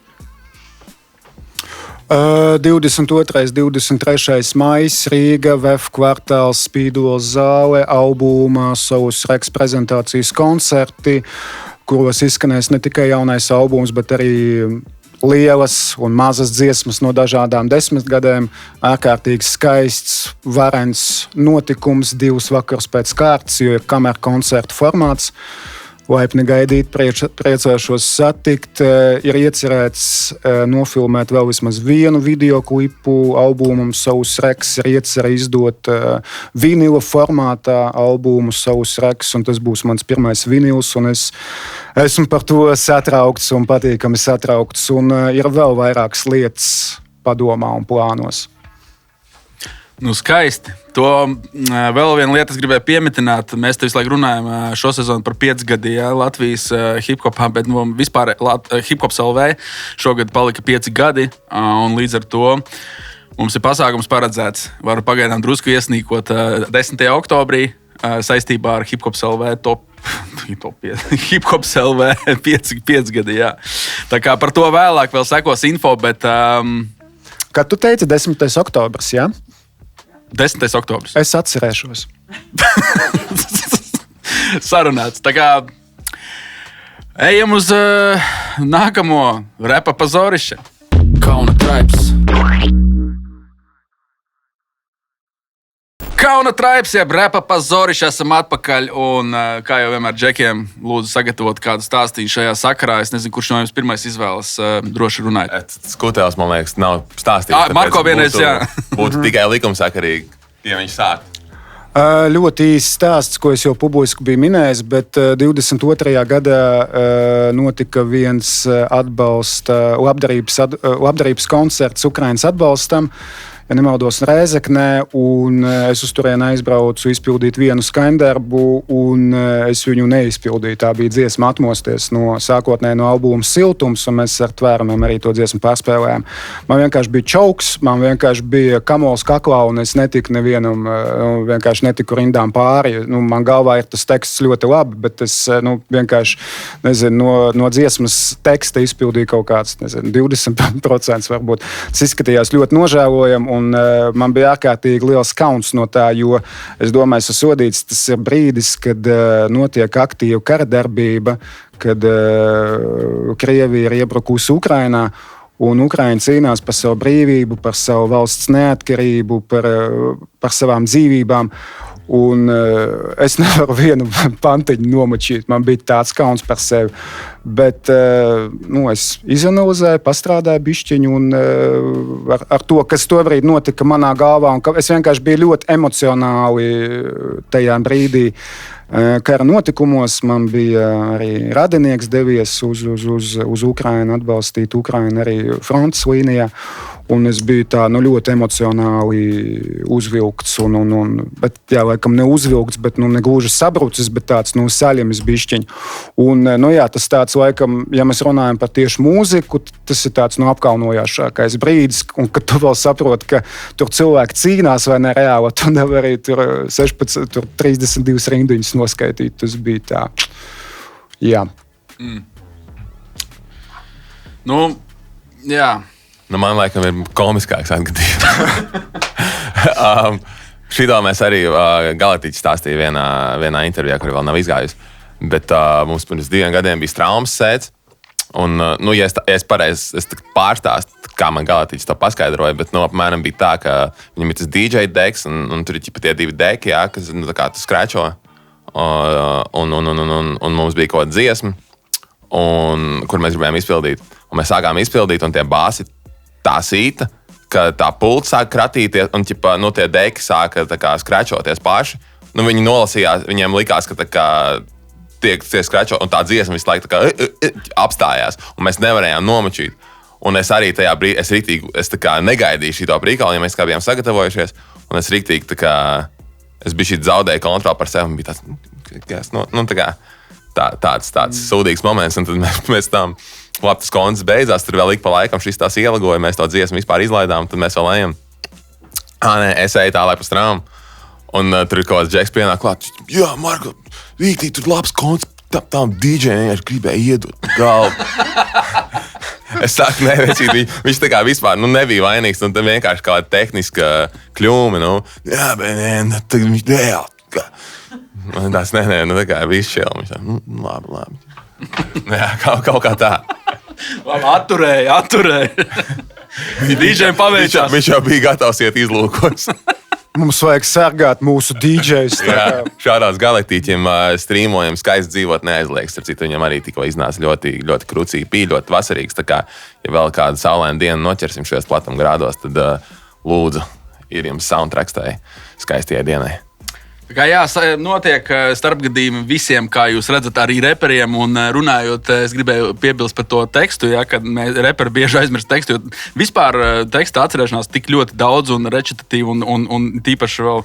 22. 23. maijs Rīga, VF kvartāls, Spīdols zāle, albuma Savus Reks prezentācijas koncerti, kuros izskanēs ne tikai jaunais albums, bet arī lielas un mazas dziesmas no dažādām desmitgadēm. Ārkārtīgi skaists, varens notikums, 2 vakars pēc kārtas, jo ir kameru koncertu formāts. Laipni gaidīt, priecāšos satikt. Ir iecerēts nofilmēt vēl vismaz vienu videoklipu albumam Savus Reks. Ir iecerēts izdot vinila formātā albumu Savus Reks, un tas būs mans pirmais vinils, un es esmu par to satraukts un patīkami satraukts, un ir vēl vairākas lietas padomā un plānos. Nu, skaisti. To vēl viena lieta, es gribēju pieminēt. Mēs te visu laiku runājam šo sezonu par 5 gadi Latvijas hip-hopā, bet vispār hip-hops LV šogad palika 5 gadi. Un līdz ar to mums ir pasākums paredzēts. Varu pagaidām drusku iesnīkot 10. oktobrī saistībā ar hip-hops LV top 5. Hip-hops LV 5 gadi, jā. Tā kā par to vēlāk vēl sekos info, bet... Kad tu teici 10. oktobris, jā? 10. oktobris. Es atcerēšos. Sarunāts. Tā kā ejam uz nākamo repa pazoriša. Kauna traips. Kauna traips, jeb repa pazoriša, esam atpakaļ. Un kā jau vienmēr džekiem, lūdzu sagatavot kādu stāstīju šajā sakarā. Es nezinu, kurš no jums pirmais izvēlas, droši runājot. Skutēls, man liekas, nav stāstījis. Marko vienreiz, jā. Būtu tikai likumsakarīgi, ja viņš sāk. Ļoti īsts stāsts, ko es jau publiski biju minējis, bet 22. gadā notika viens labdarības koncerts Ukrainas atbalstam. Ja nemaldos, Rēzeknē, un es uz turieni aizbraucu izpildīt vienu skaņdarbu, un es viņu neizpildīju. Tā bija dziesma Atmosties sākotnēji no albuma Siltums, un mēs ar Tvērumiem arī to dziesmu pārspēlējām. Man vienkārši bija čauks, man vienkārši bija kamols kaklā, un es netiku nevienam, vienkārši netiku rindām pāri. Man galvā ir tas teksts ļoti labi, bet es vienkārši, nezinu, no dziesmas teksta izpildīju kaut kāds, 20% varbūt. Tas izskatījās ļoti nožēlojami, un man bija ārkārtīgi liels kauns no tā, jo es domāju, esmu sodīts, tas ir brīdis, kad notiek aktīva kara darbība, kad Krievija ir iebrukusi Ukrainā, un Ukraina cīnās par savu brīvību, par savu valsts neatkarību, par savām dzīvībām. Un es nevaru vienu pantiņu nomačīt. Man bija tāds kauns par sevi. Bet es izanalizēju, pastrādāju bišķiņu un ar to, kas tobrīd notika manā galvā. Un es vienkārši biju ļoti emocionāli tajā brīdī. Kara notikumos man bija arī radinieks devies uz Ukrainu, atbalstīt Ukrainu arī frontes līnijā. Un es biju tā ļoti emocionāli uzvilkts. Bet, jā, laikam ne uzvilkts, bet ne gluži sabrucis, bet tāds saļemis bišķiņ. Un, tas tāds, laikam, ja mēs runājam par tieši mūziku, tas ir tāds apkaunojošākais brīdis. Un, kad tu vēl saproti, ka tur cilvēki cīnās vai ne reāli, tu nevari tur 32 rindiņas noskaitīt. Tas bija tā. Jā. Jā. Man laikam ir komiskāks atgadījums. Šito mēs arī Galatiķis stāstīja vienā intervijā, kur vēl nav izgājusi. Bet mums pirms 2 gadiem bija traumas sēdz. Un, ja es pareizi pārstāstu, kā man Galatiķis to paskaidroja, bet apmēram bija tā, ka viņam ir tas DJ deks, un tur ir tie 2 deki, jā, kas tā kā tu skrečo. Un mums bija kaut kāda dziesma, kur mēs gribējām izpildīt. Un mēs sākām izpildīt, un tie bāsi tā sīta, ka tā pults sāk kratīties, un tie deki sāka skrečoties paši. Viņi nolasījās, viņiem likās, ka tiek skrečot, un tā dziesma visu laiku apstājās, un mēs nevarējām nomačīt. Un es arī tajā brīdī, es negaidīju šito prīkalu, ja mēs kā bijām sagatavojušies, un es riktīgi es biju šī zaudēju kontroli par sevi, un bija tāds sūdīgs moments, un tad mēs tam labi, tas koncerts beidzās, tur vēl ik pa laikam šis tās ielagoja, mēs to dziesmu vispār izlaidām, tad mēs vēl ejam. Es eju tālāk pa strāmu, un tur ir kaut kāds džeks pienāk klāt. Jā, Marko, rītī, tur labs koncerts, tām DJ vienkārši gribēja iedot galvu. Es saku, nevecīt, viņš tā kā vispār nebija vainīgs, un tad vienkārši kāda tehniska kļūme, jā, bet tad viņš reāli. Tas tā kā viss šķēl, viņš tā, labi. Jā, kaut kā tā. Atturēja. DJ'iem paveicās. Viņš jau bija gatavs iet izlūkos. Mums vajag sargāt mūsu DJs. Šādās Galatiķiem strīmojam skaisti dzīvot neaizliegs. Starp citu, viņam arī tikko iznāca ļoti, ļoti krucīgi, bija ļoti vasarīgs. Tā kā, ja vēl kādu saulainu dienu noķersim šajos platumgrādos, tad lūdzu, ir jums soundtracks tai skaistajai dienai. Kā jā, notiek starpgadījumi visiem, kā jūs redzat, arī reperiem. Un runājot, es gribēju piebilst par to tekstu, ja, kad reperi bieži aizmirst tekstu. Vispār teksta atcerēšanās tik ļoti daudz un recitatīvi un tīpaši vēl.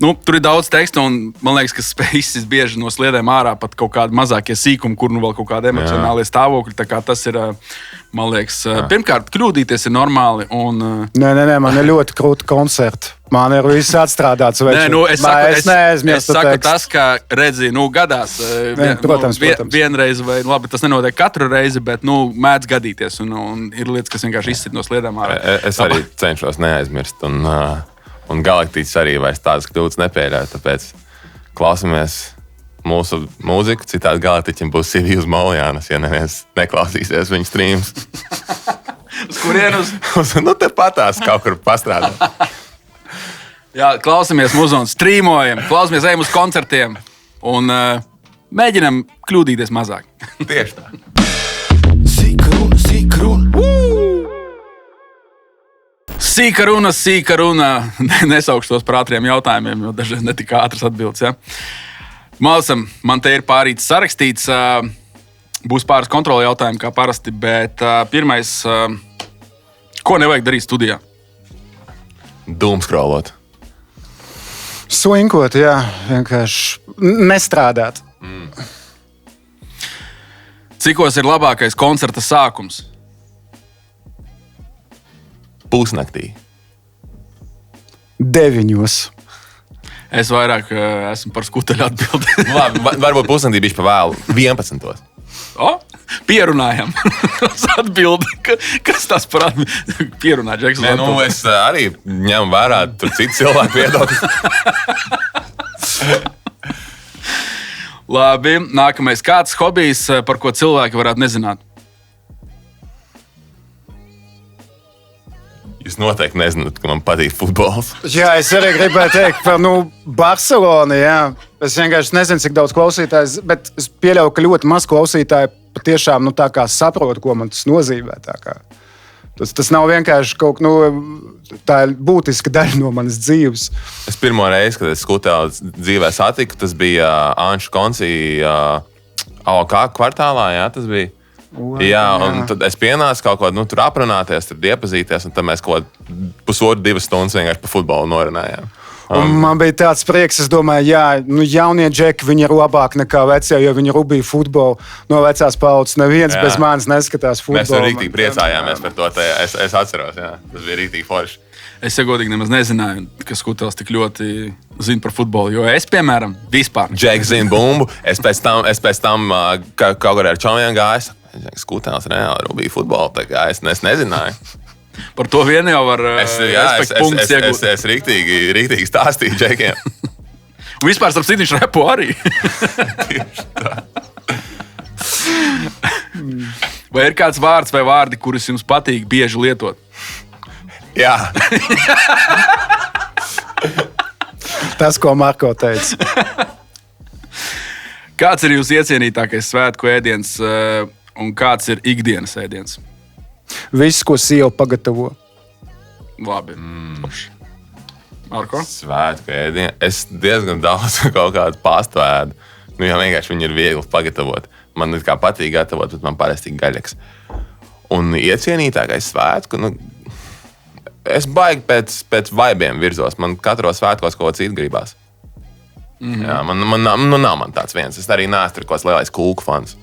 Nu, tur ir daudz teksta, un man liekas, ka spējas bieži no sliedēm ārā pat kaut kādi mazākie sīkumi, kur nu vēl kaut kādi emocionālie stāvokļi. Tā kā tas ir, man liekas, pirmkārt, kļūdīties ir normāli. Un... Nē, man ir ļoti krūti koncerti. Man ir viss atstrādāts. Nē, nu, es saku tas, ka redzi, nu, gadās. Protams. Vienreiz, vai labi, tas nenotiek katru reizi, bet, nu, mēdz gadīties. Un ir lietas, kas vienkārši izsit no sliedēm ārā. Es arī cenšos neaizmirst. Un Galaktīts arī vairs tādas kļūdas nepieļauj. Tāpēc klausamies mūsu mūziku. Citādi Galaktīķim būs CV uz Moljānas, ja neviens neklausīsies viņa streams. Uz kurienes? Nu, te patās kaut kur pastrādāt. Jā, klausamies mūziku, streamojam, klausamies, ejam uz koncertiem un mēģinam kļūdīties mazāk. Tieši tā. Sīka runa. Nesaukšu tos par ātriem jautājumiem, jo dažreiz netika ātras atbildes. Ja? Malsam, man te ir pārīts sarakstīts. Būs pāris kontroli jautājumi, kā parasti, bet pirmais, ko nevajag darīt studijā? Dūmskrolot. Slinkot, jā, vienkārši nestrādāt. Cikos ir labākais koncerta sākums? Pusnaktī. 9. Es vairāk esmu par skuteļu atbildi. Labi, varbūt pusnaktī bišķi pa vēlu. 11. Pierunājam. Tas atbildi. Kas tas par atbildi? Pierunā, Džeks. Nē, nu, es arī ņemu vērā tur citu cilvēku viedokļus. Labi, nākamais. Kāds hobijs, par ko cilvēki varētu nezināt? Jūs noteikti nezināt, ka man patīk futbols. Jā, es arī gribēju teikt par Barcelonu. Jā. Es vienkārši nezinu, cik daudz klausītājs, bet es pieļauju, ka ļoti maz klausītāji patiešām tā kā saprot, ko man tas nozīmē. Tas nav vienkārši kaut kas, tā ir būtiska daļa no manas dzīves. Es pirmo reizi, kad es skutēlu dzīvē satiku, tas bija Anša Konci AOK kvartālā, jā, tas bija. Jā, un tad es pienācu kaut ko tur aprunāties, tur iepazīties, un tad mēs kaut ko 1,5–2 stundas vienkārši pa futbolu norunājām. Man bija tāds prieks, es domāju, jā, jaunie džeki, viņi ir labāki nekā vecie, jo viņi rubīja futbolu no vecās paudzes. Neviens bez manis neskatās futbolu. Mēs arī rīktīgi priecājāmies par to, es atceros, jā, tas bija rīktīgi forši. Es godīgi nemaz nezināju, ka Skutels tik ļoti zina par futbolu, jo es, piemēram, vispār. Džeks zina bumbu, es pēc tam kaut kur ar čomiem gāju. Skutels reāli rubīja futbolu, tā kā es nezināju. Par to vien jau var punktus iegūt. Es rīktīgi stāstīju džekiem. Un vispār starp citu viņš repo arī. Vai ir kāds vārds vai vārdi, kurus jums patīk bieži lietot? Jā. Tas, ko Marko teica. Kāds ir jūsu iecienītākais svētku ēdiens un kāds ir ikdienas ēdiens? Viss, ko sieva pagatavo. Labi. Marko? Svētku ēdienu. Es diezgan daudz kaut kādu pastu ēdu. Jo vienkārši viņi ir viegli pagatavot. Man kā patīk gatavot, bet man parasti ir gaļaks. Un iecienītākais svētku, es baigi pēc vaibiem virzos. Man katros svētkos kaut ko citu gribās. Jā, nav man tāds viens. Es arī neesmu kaut kāds lielais kūku fans.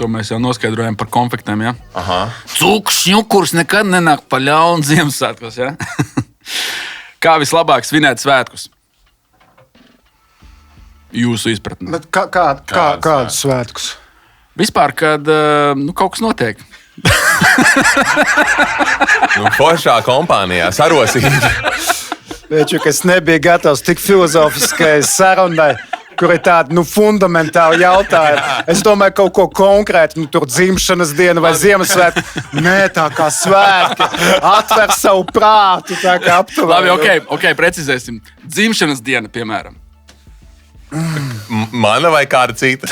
To mēs jau noskaidrojam par konfektēm, ja? Aha. Cūks, šņukurs nekad nenāk pa ļaunu Ziemassvētkos, ja? Kā vislabāk svinēt svētkus? Jūsu izpratne. Bet kādus svētkus? Vispār, kad kaut kas notiek. Foršā kompānijā sarosīgi. Taču, es nebiju gatavs tik filozofiskai sarunai, kur ir tādi fundamentāli jautājumi. Es domāju, kaut ko konkrētu, tur dzimšanas diena vai Ziemassvētki. Nē, tā kā svētki. Atver savu prātu, tā kā aptuveni. Labi, ok, precizēsim. Dzimšanas diena, piemēram. Mana vai kāda cita?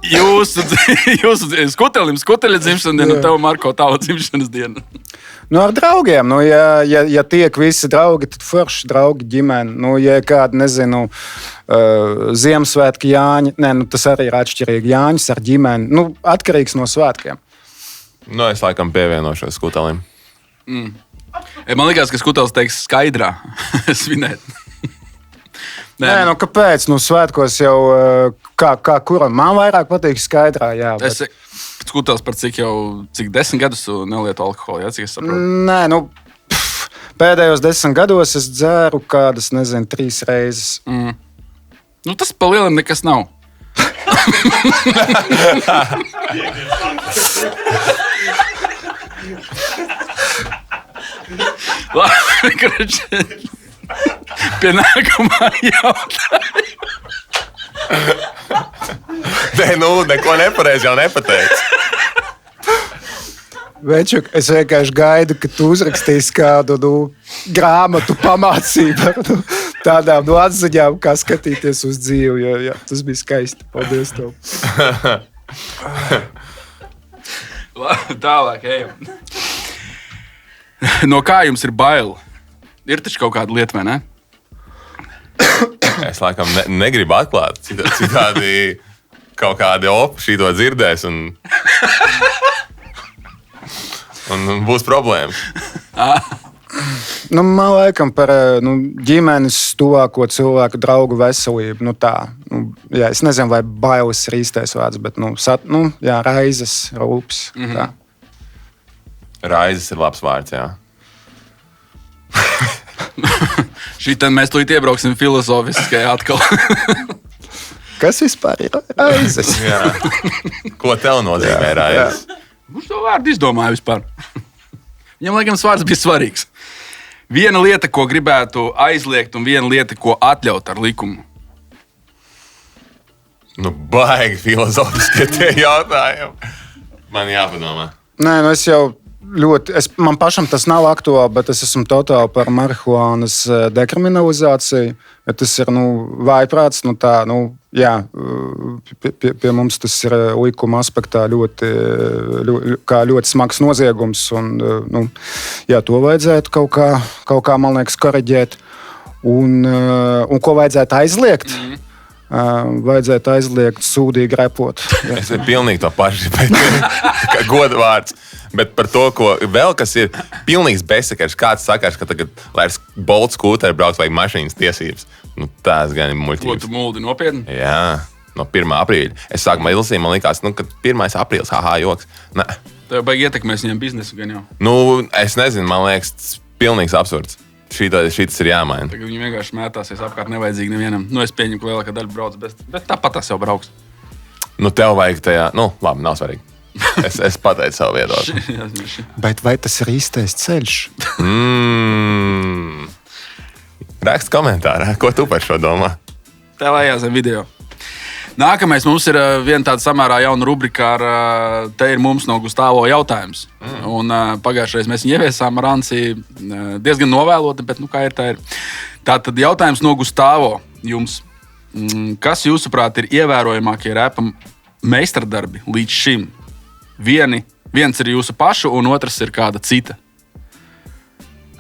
Jūsu skuteļa dzimšanas diena, tev, Marko, tava dzimšanas diena. Nu, ar draugiem. Nu, ja tiek visi draugi, tad forši draugi ģimene. Nu, ja kāda, nezinu, Ziemassvētki Jāņi, tas arī ir atšķirīgi. Jāņus ar ģimeni. Nu, atkarīgs no svētkiem. Nu, es laikam pievienošos Skutelim. Man liekas, ka Skutels teiks skaidrā svinēt. Nē, nu kāpēc? Nu, svētkos jau kā kuram? Man vairāk patīk skaidrā, jā. Bet... Skutels par cik 10 gadus nelieto alkoholu, jā, cik es saprotu? Nē, nu, pēdējos 10 gados es dzēru kādas, 3 reizes. Nu, tas pa lielam nekas nav. Labi, pie nākamā jautājuma. Neko nepareizi jau nepateici. Večuk, es vienkārši gaidu, ka tu uzrakstīsi kādu grāmatu pamācību ar tādām atziņām, kā skatīties uz dzīvi. Jā, tas bija skaisti. Paldies tev. Tālāk, ejam. No kā jums ir bail? Ir taču kaut kāda lieta, vai ne? Es laikam negribu atklāt. Citādi kaut kādi opi šī to dzirdēs un būs problēmas. Nu, man laikam par ģimenes tuvāko cilvēku draugu veselību. Jā, es nezinu, vai bailes ir īstais vārds, bet raizes, rūpes. Raizes ir labs vārds, jā. Šitien mēs tūlīt iebrauksim filozofiskajā atkal. Kas vispār ir raizes? Jā. Ko tev nozīmē raizes? Kurš to vārdu izdomāja vispār? Viņam, laikam, vārds bija svarīgs. Viena lieta, ko gribētu aizliegt, un viena lieta, ko atļaut ar likumu. Nu, baigi filozofiski tie jautājumi. Man jāpadomā. Nē, es jau man pašam tas nav aktuāli, bet es esmu totāli par marihuānas dekriminalizāciju. Tas ir vājprāts. Pie mums tas ir likuma aspektā ļoti smags noziegums. To vajadzētu kaut kā, man liekas, koriģēt. Un ko vajadzētu aizliegt? Vajadzētu aizliegt sūdīgi repot. Es pilnīgi to pašu kā godvārds. Bet par to, ko vēl kas ir pilnīgs bezsakars, kāds sakars, ka tagad, lai ar boltu skūteri braukt, vajag mašīnas tiesības. Tās gan ir muļķības. Ko tu muldi nopietni? Jā, no 1. aprīļa. Es sākumā izlasīju, man likās, ka 1. aprīlis, joks. Nē. Tev baigi ietekmēs viņiem biznesu gan jau. Es nezinu, man liekas, tas pilnīgs absurds. Šitas ir jāmaina. Tagad viņi vienkārši mētāsies apkārt nevajadzīgi nevienam. Es pieņemu, ka lielākā daļa brauc, bet tāpat tas jau brauks. Tev vajag tajā, labi, nav svarīgi. Es pateicu savu viedokli. Bet vai tas ir īstais ceļš? Rakst komentārā, ko tu par šo domā. Tev vajag zem video. Nākamais mums ir viena tāda samērā jauna rubrika ar te ir mums no Gustavo jautājums. Un pagājušajā mēs viņu ieviesām ar Ansi diezgan novēloti, bet kā ir, tā ir. Tātad jautājums no Gustavo jums. Kas jūsuprāt ir ievērojamākie repa meistardarbi līdz šim? Viens ir jūsu pašu, un otrs ir kāda cita.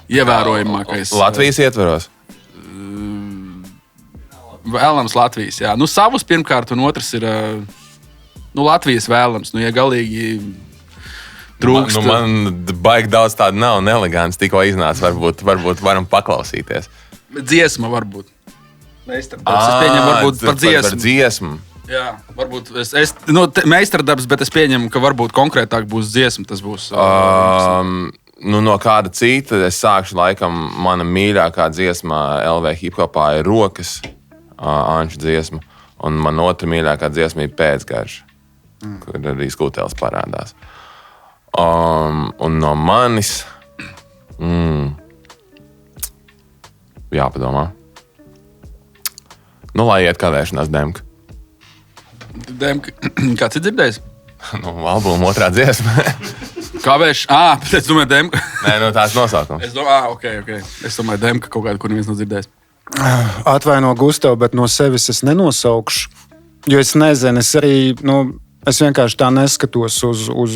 Ievērojamākais. Latvijas ietveros? Vēlams Latvijas, jā. Savus pirmkārt, un otrs ir Latvijas vēlams. Ja galīgi trūkst. Man baigi daudz tādu nav, nelegants, tikko iznāca. Varbūt varam paklausīties. Dziesma varbūt. Meistardarbs. Es pieņemu varbūt par dziesmu. Par dziesmu. Jā, varbūt meistardarbs, bet es pieņemu, ka varbūt konkrētāk būs dziesma. Tas būs. No kāda cita es sākšu laikam mana mīļākā dziesma LV hiphopā ir Rokas. Anču dziesma. Un man otra mīļākā dziesma ir Pēcgarš, kur arī Skutels parādās. Un no manis jāpadomā. Lai iet kavēšanās Demka. Kāds ir dzirdējis? Albuma otrā dziesma. Kavēš? Es domāju Demka. Nē, tās nosaukums. Okay. Es domāju Demka kaut kādu, kur neviens nav dzirdējis. Atvaino Gustavu, bet no sevis es nenosaukšu. Jo es nezinu, es arī Es vienkārši tā neskatos uz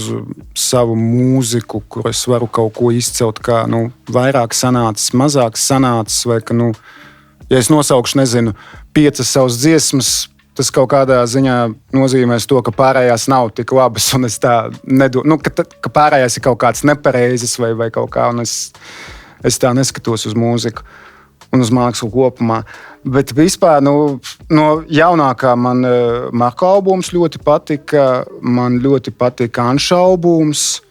savu mūziku, kur es varu kaut ko izcelt, kā vairāk sanācis, mazāk sanācis, vai ka, ja es nosaukšu, nezinu, 5 savas dziesmas, tas kaut kādā ziņā nozīmēs to, ka pārējās nav tik labas, un es tā nedomāju, ka pārējās ir kaut kāds nepareizes vai kaut kā, un es tā neskatos uz mūziku un uz mākslu kopumā. Bet vispār no jaunākā man Marko albums ļoti patika, man ļoti patika Anša albums,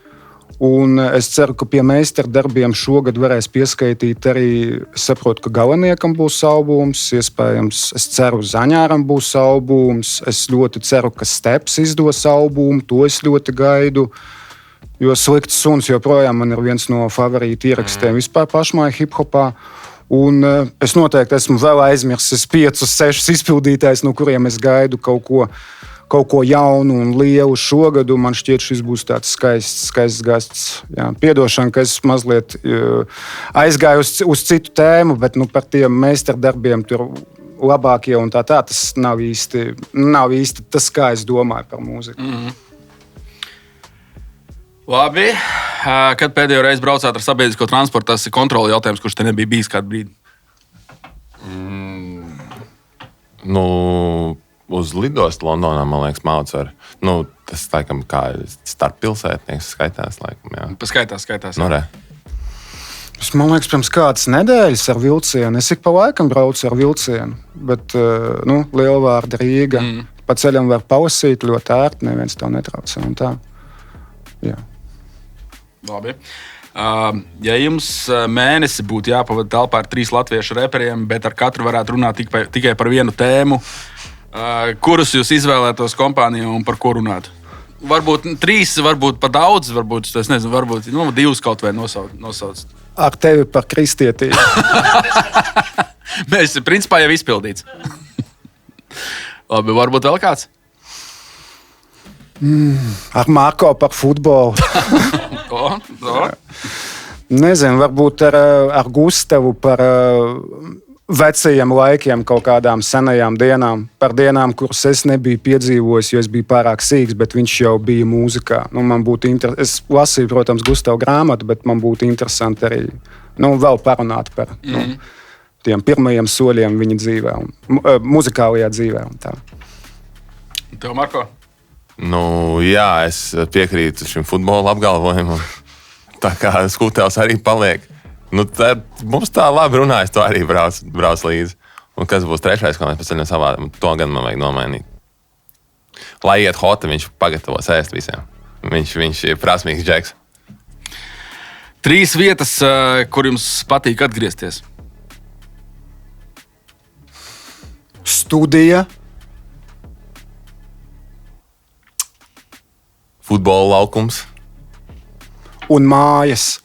un es ceru, ka pie meistara darbiem šogad varēs pieskaitīt arī, es saprotu, ka Galveniekam būs albums, iespējams, es ceru, Zaņāram būs albums, es ļoti ceru, ka Steps izdos albumu, to es ļoti gaidu, jo Slikts suns joprojām man ir viens no favorītu ierakstiem vispār pašmāja hiphopā. Un es noteikti esmu vēl aizmirsis 5, 6 izpildītājs, no kuriem es gaidu kaut ko jaunu un lielu šogad. Man šķiet, šis būs tāds skaists gasts. Jā, piedošana, ka es mazliet aizgāju uz citu tēmu, bet par tiem meistardarbiem tur labākie un tā tas nav īsti tas, kā es domāju par mūziku. Mm-hmm. Labi. Kad pēdējo reizi braucāt ar sabiedrisko transportu, tas ir kontroli jautājums, kurš te nebija bijis kādu brīdi? Uz lidostu Londonā, man liekas, māc var. Tas, laikam, kā starppilsētnieks skaitās, laikam, jā. Skaitās. Nu, re. Man liekas, pirms kādas nedēļas ar vilcienu. Es ik pa laikam braucu ar vilcienu, bet, Lielvārda Rīga. Pa ceļam var palasīt ļoti ērti, neviens tev netraucē un tā. Jā. Labi. Ja jums mēnesi būtu jāpavada telpā ar 3 latviešu reperiem, bet ar katru varētu runāt tikai par vienu tēmu, kurus jūs izvēlētos kompāniju un par ko runāt? Varbūt 3, varbūt pa daudz, varbūt, es nezinu, varbūt 2 kaut vai nosauc. Ar tevi par kristietību. Mēs, principā, jau izpildīts. Labi, varbūt vēl kāds? Ar Marko par futbolu. Nezinu, varbūt ar Gustavu par vecajiem laikiem, kaut kādām senajām dienām. Par dienām, kuras es nebiju piedzīvojis, jo es biju pārāk sīgs, bet viņš jau bija mūzikā. Man būtu es lasīju, protams, Gustavu grāmatu, bet man būtu interesanti arī vēl parunāt par tiem pirmajiem soļiem viņa dzīvē, muzikālajā dzīvē. Un tā. Tev, Marko? Jā, es piekrītu šim futbola apgalvojumam. Tā kā Skūtēls arī paliek. Mums tā labi runājas, to arī brauc līdzi. Un kas būs 3, ko mēs pēc ceļam savādāk, to gan man vajag nomainīt. Lai iet hota, viņš pagatavos ēst visiem. Viņš ir prasmīgs džeks. 3 vietas, kur jums patīk atgriezties? Studija. Futbola laukums. Un mājas.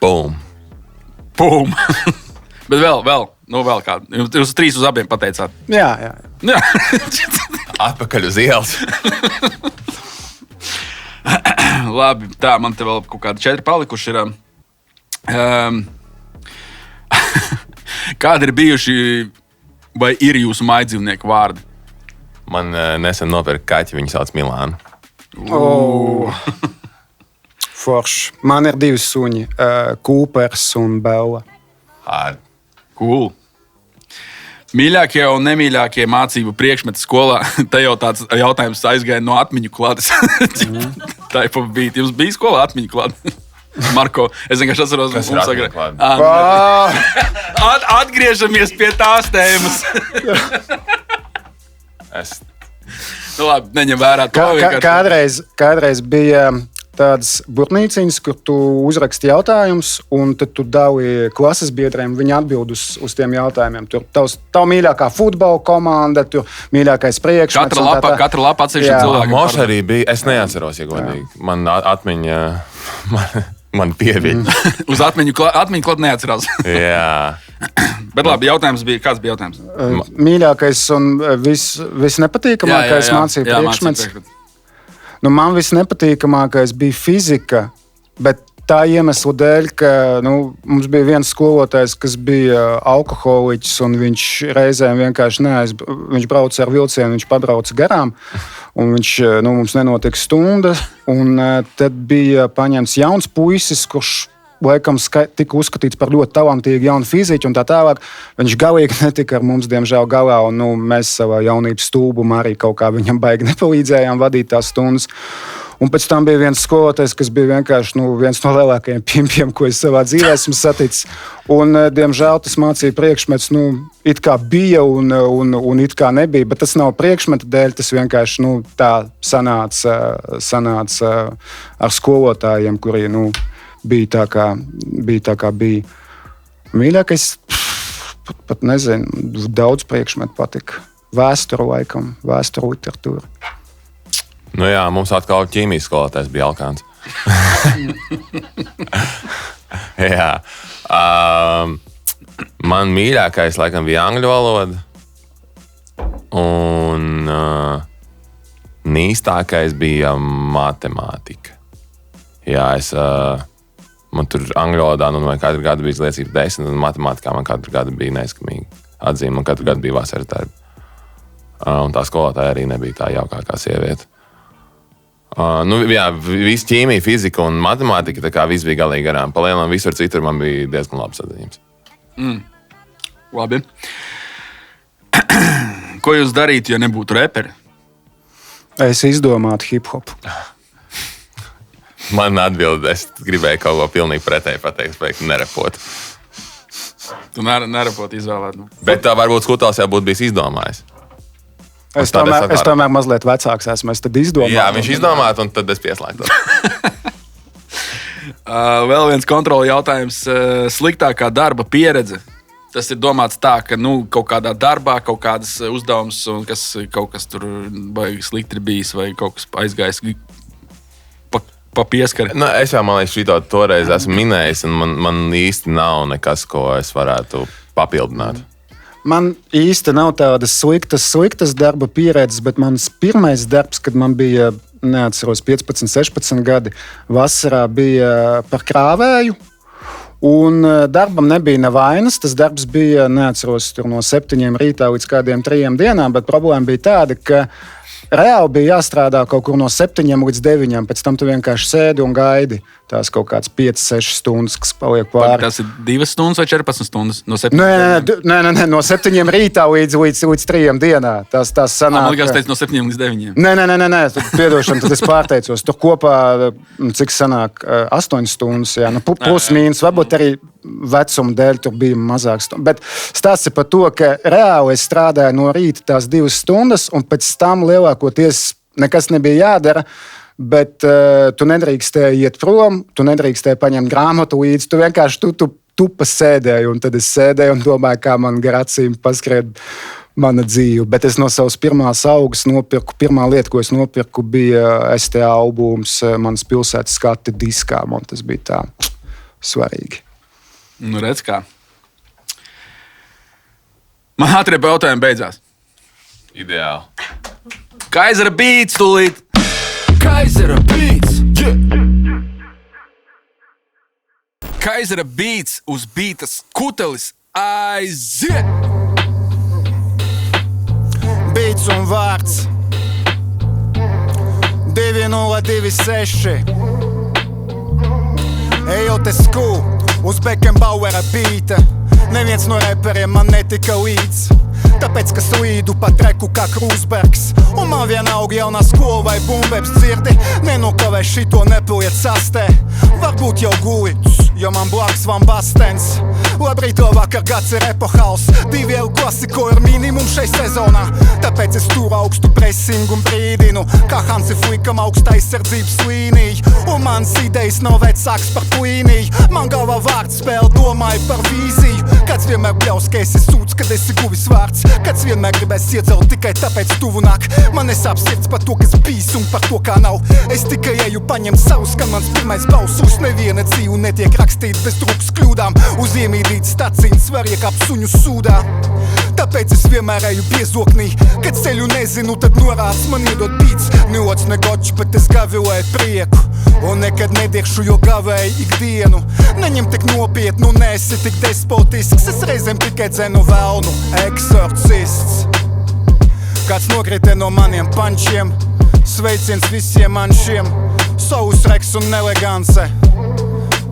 Boom. Bet vēl kādu. Jūs 3 uz abiem pateicāt. Jā. Atpakaļ uz ielas. Labi, tā, man te vēl kaut kādi 4 palikuši ir. Kādi ir bijuši vai ir jūsu mājdzīvnieku vārdi? Man nesen nopirka kaķi, viņu sauc Milānu. Forši. Man ir 2 suņi, Kūpers un Bella. Cool. Mīļākie un nemīļākie mācību priekšmeti skolā, te jau tāds jautājums aizgāja no atmiņu klātes. Tā ir pabīt. Jums bija skolā atmiņu klāte? Marko, es vienkārši atceros, kas mums agrāk. Atgriežamies pie tās tēmas. Labi, neņem vērā to. Kādreiz bija tādas burtnīciņas, kur tu uzraksti jautājumus, un tad tu dali klases biedriem, viņi atbild uz tiem jautājumiem. Tur tavu mīļākā futbola komanda, tur mīļākais priekšmets. Katra lapa atsevišķi cilvēki. Moš arī bija, es neatceros, ja godīgi. Man atmiņa, man pieviļ. Uz atmiņu klāt neatcerās. Jā. Bet labi, jautājums bija, kāds bija jautājums? Mīļākais un visnepatīkamākais mācību priekšmets. Man visnepatīkamākais bija fizika, bet tā iemesla dēļ, ka mums bija viens skolotājs, kas bija alkoholiķis, un viņš reizēm vienkārši viņš brauca ar vilcienu, viņš pabrauca garām, un mums nenotika stunda, un tad bija paņemts jauns puisis, kurš laikam tika uzskatīts par ļoti talantīgu jaunu fiziķu un tā tālāk. Viņš galīgi netika ar mums, diemžēl, galā, un mēs savā jaunības stulbumā arī kaut kā viņam baigi nepalīdzējām vadīt tās stundas. Un pēc tam bija viens skolotājs, kas bija vienkārši viens no lielākajiem pimpiem, ko es savā dzīvē esmu saticis. Un, diemžēl, tas mācību priekšmets it kā bija un it kā nebija, bet tas nav priekšmeta dēļ, tas vienkārši tā sanāca ar skolotājiem, kuri bija tā, kā bija. Mīļākais, pat nezinu, daudz priekšmetu patika. Vēsturu laikam, vēsturu literatūra. Jā, mums atkal ķīmijas skolotājs bija Alkāns. Jā. Man mīļākais laikam bija angļu valoda. Un nīstākais bija matemātika. Jā, man tur angļu valodā man katru gadu bija izliecība 10, un matemātikā man katru gadu bija neizskamīgi atzīme, man katru gadu bija vasaras darbi. Un tā skolotāja arī nebija tā jaukākā sieviete. Jā, viss ķīmija, fizika un matemātika, tā kā viss bija galīgi garām. Palielam visur citur man bija diezgan labs atzīmes. Labi. Ko jūs darītu, ja nebūtu reperi? Es izdomātu hip-hopu. Man atbild, es gribēju kaut ko pilnīgi pretēji pateikt, bet nerepot. Tu nerepot izvēlēt. Bet tā varbūt Skutals jau būtu bijis izdomājis. Es tomēr mazliet vecāks esmu, es tad izdomāju. Jā, viņš izdomātu, un tad es pieslēgtos. Vēl viens kontrola jautājums. Sliktākā darba pieredze. Tas ir domāts tā, ka kaut kādā darbā, kaut kādas uzdevums, un kaut kas tur baigi slikti ir bijis, vai kaut kas aizgājis pa pieskari. Es jau, man liekas, šito toreiz esmu minējis, un man īsti nav nekas, ko es varētu papildināt. Man īsti nav tādas sliktas darba pieredzes, bet mans pirmais darbs, kad man bija, neatceros, 15, 16 gadi, vasarā bija par krāvēju. Un darbam nebija nevainas. Tas darbs bija, neatceros, no 7 rītā līdz kādiem 3 dienām, bet problēma bija tāda, ka reāli bija jāstrādā kaut kur no 7 līdz 9. Pēc tam tu vienkārši sēdi un gaidi tās kaut kādas 5-6 stundas, kas paliek pāri. Tas ir 2 stundas vai 14 stundas? No 7 Nē, no 7 rītā līdz 3 dienā. Tas sanāk. Man liekas, teica no 7 līdz 9. Nē, piedošana, tad es pārteicos. Tur kopā, cik sanāk, 8 stundas, jā, plus mīnus, varbūt arī vecuma dēļ tur bija mazāk stundu. Bet stāsts ir par to, ka reāli es strādāju no rīta tās 2 stundas, un pēc tam lielākoties nekas nebija jādara. Bet tu nedrīkstēji iet prom, tu nedrīkstēji paņemt grāmatu līdzi. Tu vienkārši tupa sēdēji, un tad es sēdēju un domāju, kā man gar acīm paskrēja mana dzīve. Bet es no savas pirmās algas nopirku, pirmā lieta, ko es nopirku, bija STA albums Manas pilsētas skati diskā. Man tas bija tā svarīgi. Redz kā. Man ātrie jautājumi beidzās. Ideāli. Kaizera beats tūlīt. Kaizera beats. Kaizera beats uz bītas kutelis aiziet. Beats un vārds 2026. Ejot es uz Beckenbauera bīta. Neviens no reperiem man netika līdz. Tāpēc, ka slīdu pa treku kā Krūsbergs. Un man vienalga jaunā skola vai bumbēps dzirdi. Nenokavē šito nepiliet sastē. Varbūt jau guli, jo man blakus Van Bastens. Labrīt, vakar gads ir epohāls. 2 klasiko ir minimum šai sezonā. Tāpēc es turu augstu presingu un brīdinu. Kā Hansi Flikam augsta aizsardzības līnija. Un mans idejas nav vecāks par plīniju. Man galvā vārds spēle, domāju par vīziju. Kāds vienmēr bļaus, ka esi sūds, kad esi guvis vārds. Kāds vienmēr gribēs iedzelt tikai tāpēc tuvu nāk. Man nesāp sirds par to, kas bijis un par to, kā nav. Es tikai eju paņemt savus, kad mans pirmais balsus. Neviena dzīve netiek rakstīt bez trūks kļūdām. Uz iemīdīt stacīns var iekāpt suņu sūdā. Tāpēc es vienmēr eju biezoknī. Kad ceļu nezinu, tad norāds man iedod bīts. Niots ne gočs, bet es gavilēju prieku. Un nekad nediekšu, jo gavēju ikdienu. Neņem tik nopietnu, nesi tik despotisks. Es reizēm tikai dzenu velnu, eksorcists. Kāds nokritē no maniem pančiem. Sveiciens visiem manšiem. Savus reks un elegance.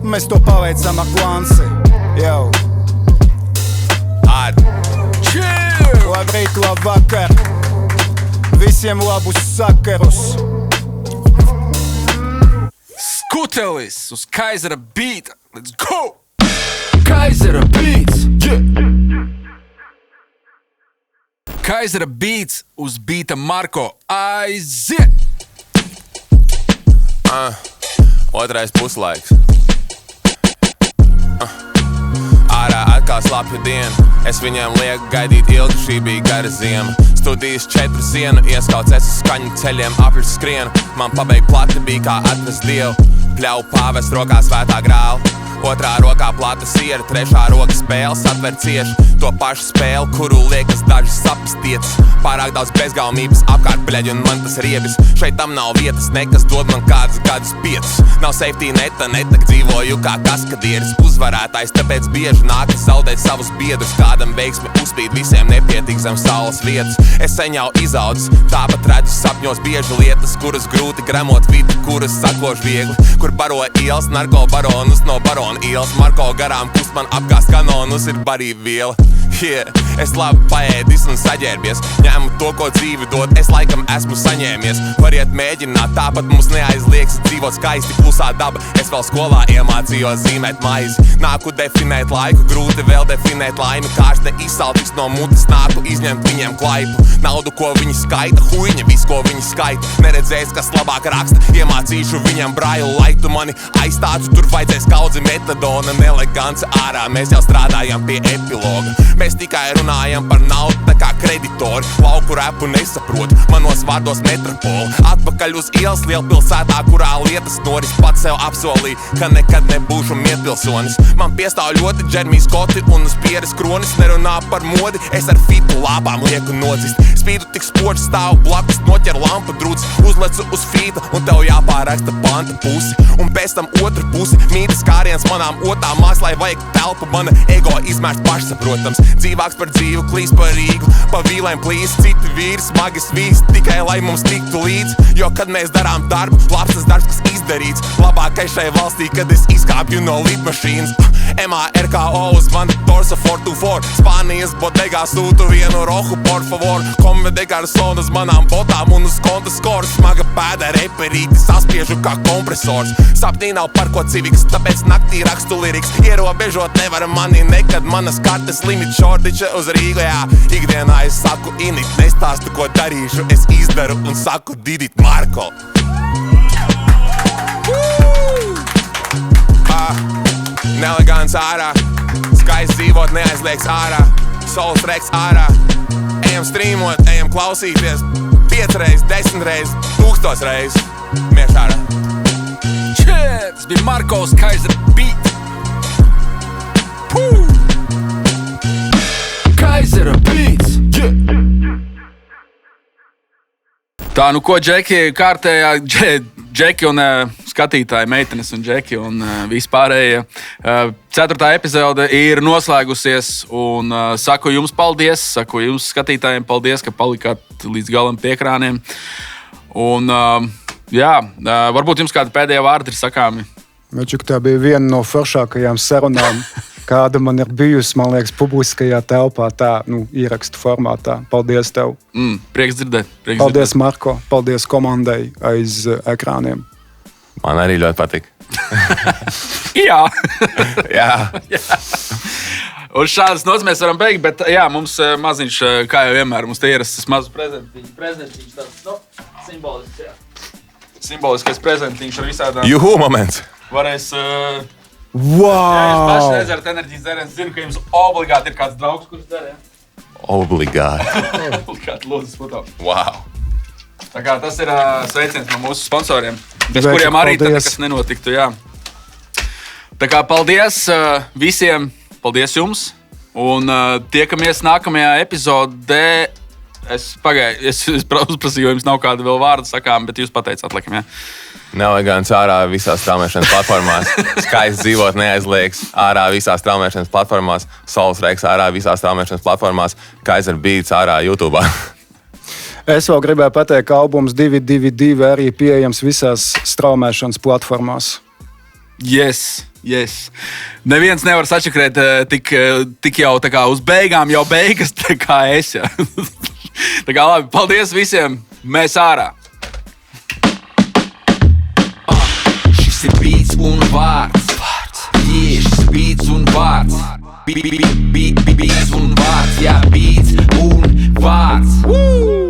Mēs to paveicam ar glanci. Jau. Labrīt, labvakar. Visiem labus sakarus. Skutelis uz Kaizera beata. Let's go! Kaizera beats! Yeah! Kaizera beats uz beata Marko. Aiziet! Otrais puslaiks. Ārā atkal slapja diena. Es viņiem lieku gaidīt ilgi, šī bija gara ziema. Studijas 4 sienu, ieskauts es uz skaņu ceļiem, apļu skrienu. Man pabeig plati bija kā atrast Dievu. Pļauj pāvest rokā svētā grāla. Otrā rokā plata siera, trešā roka spēles atver cieši. To pašu spēli, kuru liekas dažas sapnis tiecas. Pārāk daudz bezgaumības apkārt, bļaļ, un man tas riebis. Šeit tam nav vietas, nekas dod man kādus gadus 5. Nav safety neta, netak dzīvoju kā kaskadieris. Uzvarētājs, tāpēc bieži nākas zaudēt savus biedrus. Kādam veiksmi uzspīd, visiem nepietiek zem saules vietas. Es sen jau izaudzis, tāpat redzu sapņos bieži lietas, kuras grūti gremot vidi, kuras sakož viegli. Kur baro ielas, narko baronus no barona ielas. Marko garām kust man apgāst kanonus, ir barība viela. Yeah. Es labi paēdis un saģērbies. Ņēmu to, ko dzīvi dod, es laikam esmu saņēmies. Variet mēģināt, tāpat mums neaizliekas dzīvot skaisti klusā daba. Es vēl skolā iemācījos zīmēt maizi. Nāku definēt laiku, grūti vēl definēt laimi. Kārste izsaltis no mutes, nāku izņemt viņiem klaipu. Naudu, ko viņi skaita, huiņa, visu, ko viņi skaita. Neredzējis, kas labāk raksta, iemācīšu viņam brailu. Lai tu mani aizstātu, tur vajadzēs kaudzi metadona, nelegance ārā. Mēs jau strādājam pie epiloga. Mēs tikai runājam par naudu, tā kā kreditori. Lauku repu nesaprotu, manos vārdos metropola. Atpakaļ uz ielas lielpilsētā, kurā lietas noris. Pats sev apsolīja, ka nekad nebūšu mietpilsonis. Man piestāv ļoti Džermijs Skoti un uz pieres kronis. Nerunā par modi, es ar fitu lāpām lieku nodzist. Spīdu tik spoči stāvu blakus, noķer lampu drūts. Uzlecu uz fīta un tev jāpāraksta panta pusi. Un pēc tam otru pusi, mītas kāriens manām otām mākslai vajag telpu. Mana ego izmērst pašsaprotams. Dzīvāks par dzīvu, klīs par Rīgu. Pa vīlēm plīs, citi vīri smagi svīst. Tikai lai mums tiktu līdz. Jo kad mēs darām darbu, labs tas darbs, kas izdarīts. Labākais šai valstī, kad es izkāpju no lidmašīnas. MARKO uz mani Torso 424. Spānijas bodegā sūtu vienu rohu, por favor. Komvede garsonu uz manām botām un uz konta skors. Smaga pēda reperīti, saspiežu kā kompresors. Sapnī nav par ko civiks, tāpēc naktī rakstu liriks. Ierobežot nevar mani nekad, manas kartes limit šordiča uz Rīgu, jā. Ikdienā es saku init, nestāstu, ko darīšu, es izdaru un saku didit Marko. Nelegants ārā, skaists dzīvot neaizlieks ārā. Souls reks ārā, ejam streamot, ejam klausīties 5 reiz, 10 reiz, 1000 reiz. Mieš ārā. Tas bija Markos Kaizera beat. Kaizera beats. Yeah. Tā, nu ko, Džeki, kārtējā Džeki un skatītāji, meitenes un Džeki un vispārējie. 4. epizode ir noslēgusies un saku jums paldies, saku jums skatītājiem paldies, ka palikāt līdz galam pie ekrāniem. Un jā, varbūt jums kāda pēdējā vārda ir sakāmi. Mačuk, tā bija viena no foršākajām sarunām, kāda man ir bijusi, man liekas, publiskajā telpā, tā, ierakstu formātā. Paldies tev. Prieks dzirdēt. Paldies, Marko. Paldies komandai aiz ekrāniem. Man arī ļoti patīk. Jā. Jā. Un šādas nots mēs varam beigt, bet jā, mums maziņš, kā jau vienmēr, mums te ierastas mazs prezentiņš tāds, simbolisks, jā. Simboliskais prezentiņš ar visādām. Juhu moments. Varēs... Wow! Ja jūs paši nezarat enerģijas dzēriens, zinu, ka jums obligāti ir kāds draugs, kurš dzer, ja? Obligāti. Obligāti, lūdzu, foto. Wow. Tā kā tas ir sveiciens no mūsu sponsoriem, bez kuriem arī tad nekas nenotiktu, jā. Tā kā paldies visiem, paldies jums, Un tiekamies nākamajā epizodē. Es uzprasīju, jums nav kāda vēl vārda sakām, bet jūs pateicāt, laikam, jā. Nelegāns ārā visās straumēšanas platformās. Skaists dzīvot neaizliegs ārā visās straumēšanas platformās. Sols Reiks ārā visās straumēšanas platformās. Kaiser Beats ārā YouTube. Es vēl gribēju pateikt, ka albums 222 arī pieejams visās straumēšanas platformās. Yes. Neviens nevar sačakrēt tik jau tā kā uz beigām, jau beigas, tā kā es. Ja. Tā kā labi, paldies visiem, mēs ārā. Šis ir beats un vārds. Šis beats un vārds. Beats un vārds, jā, beats un vārds.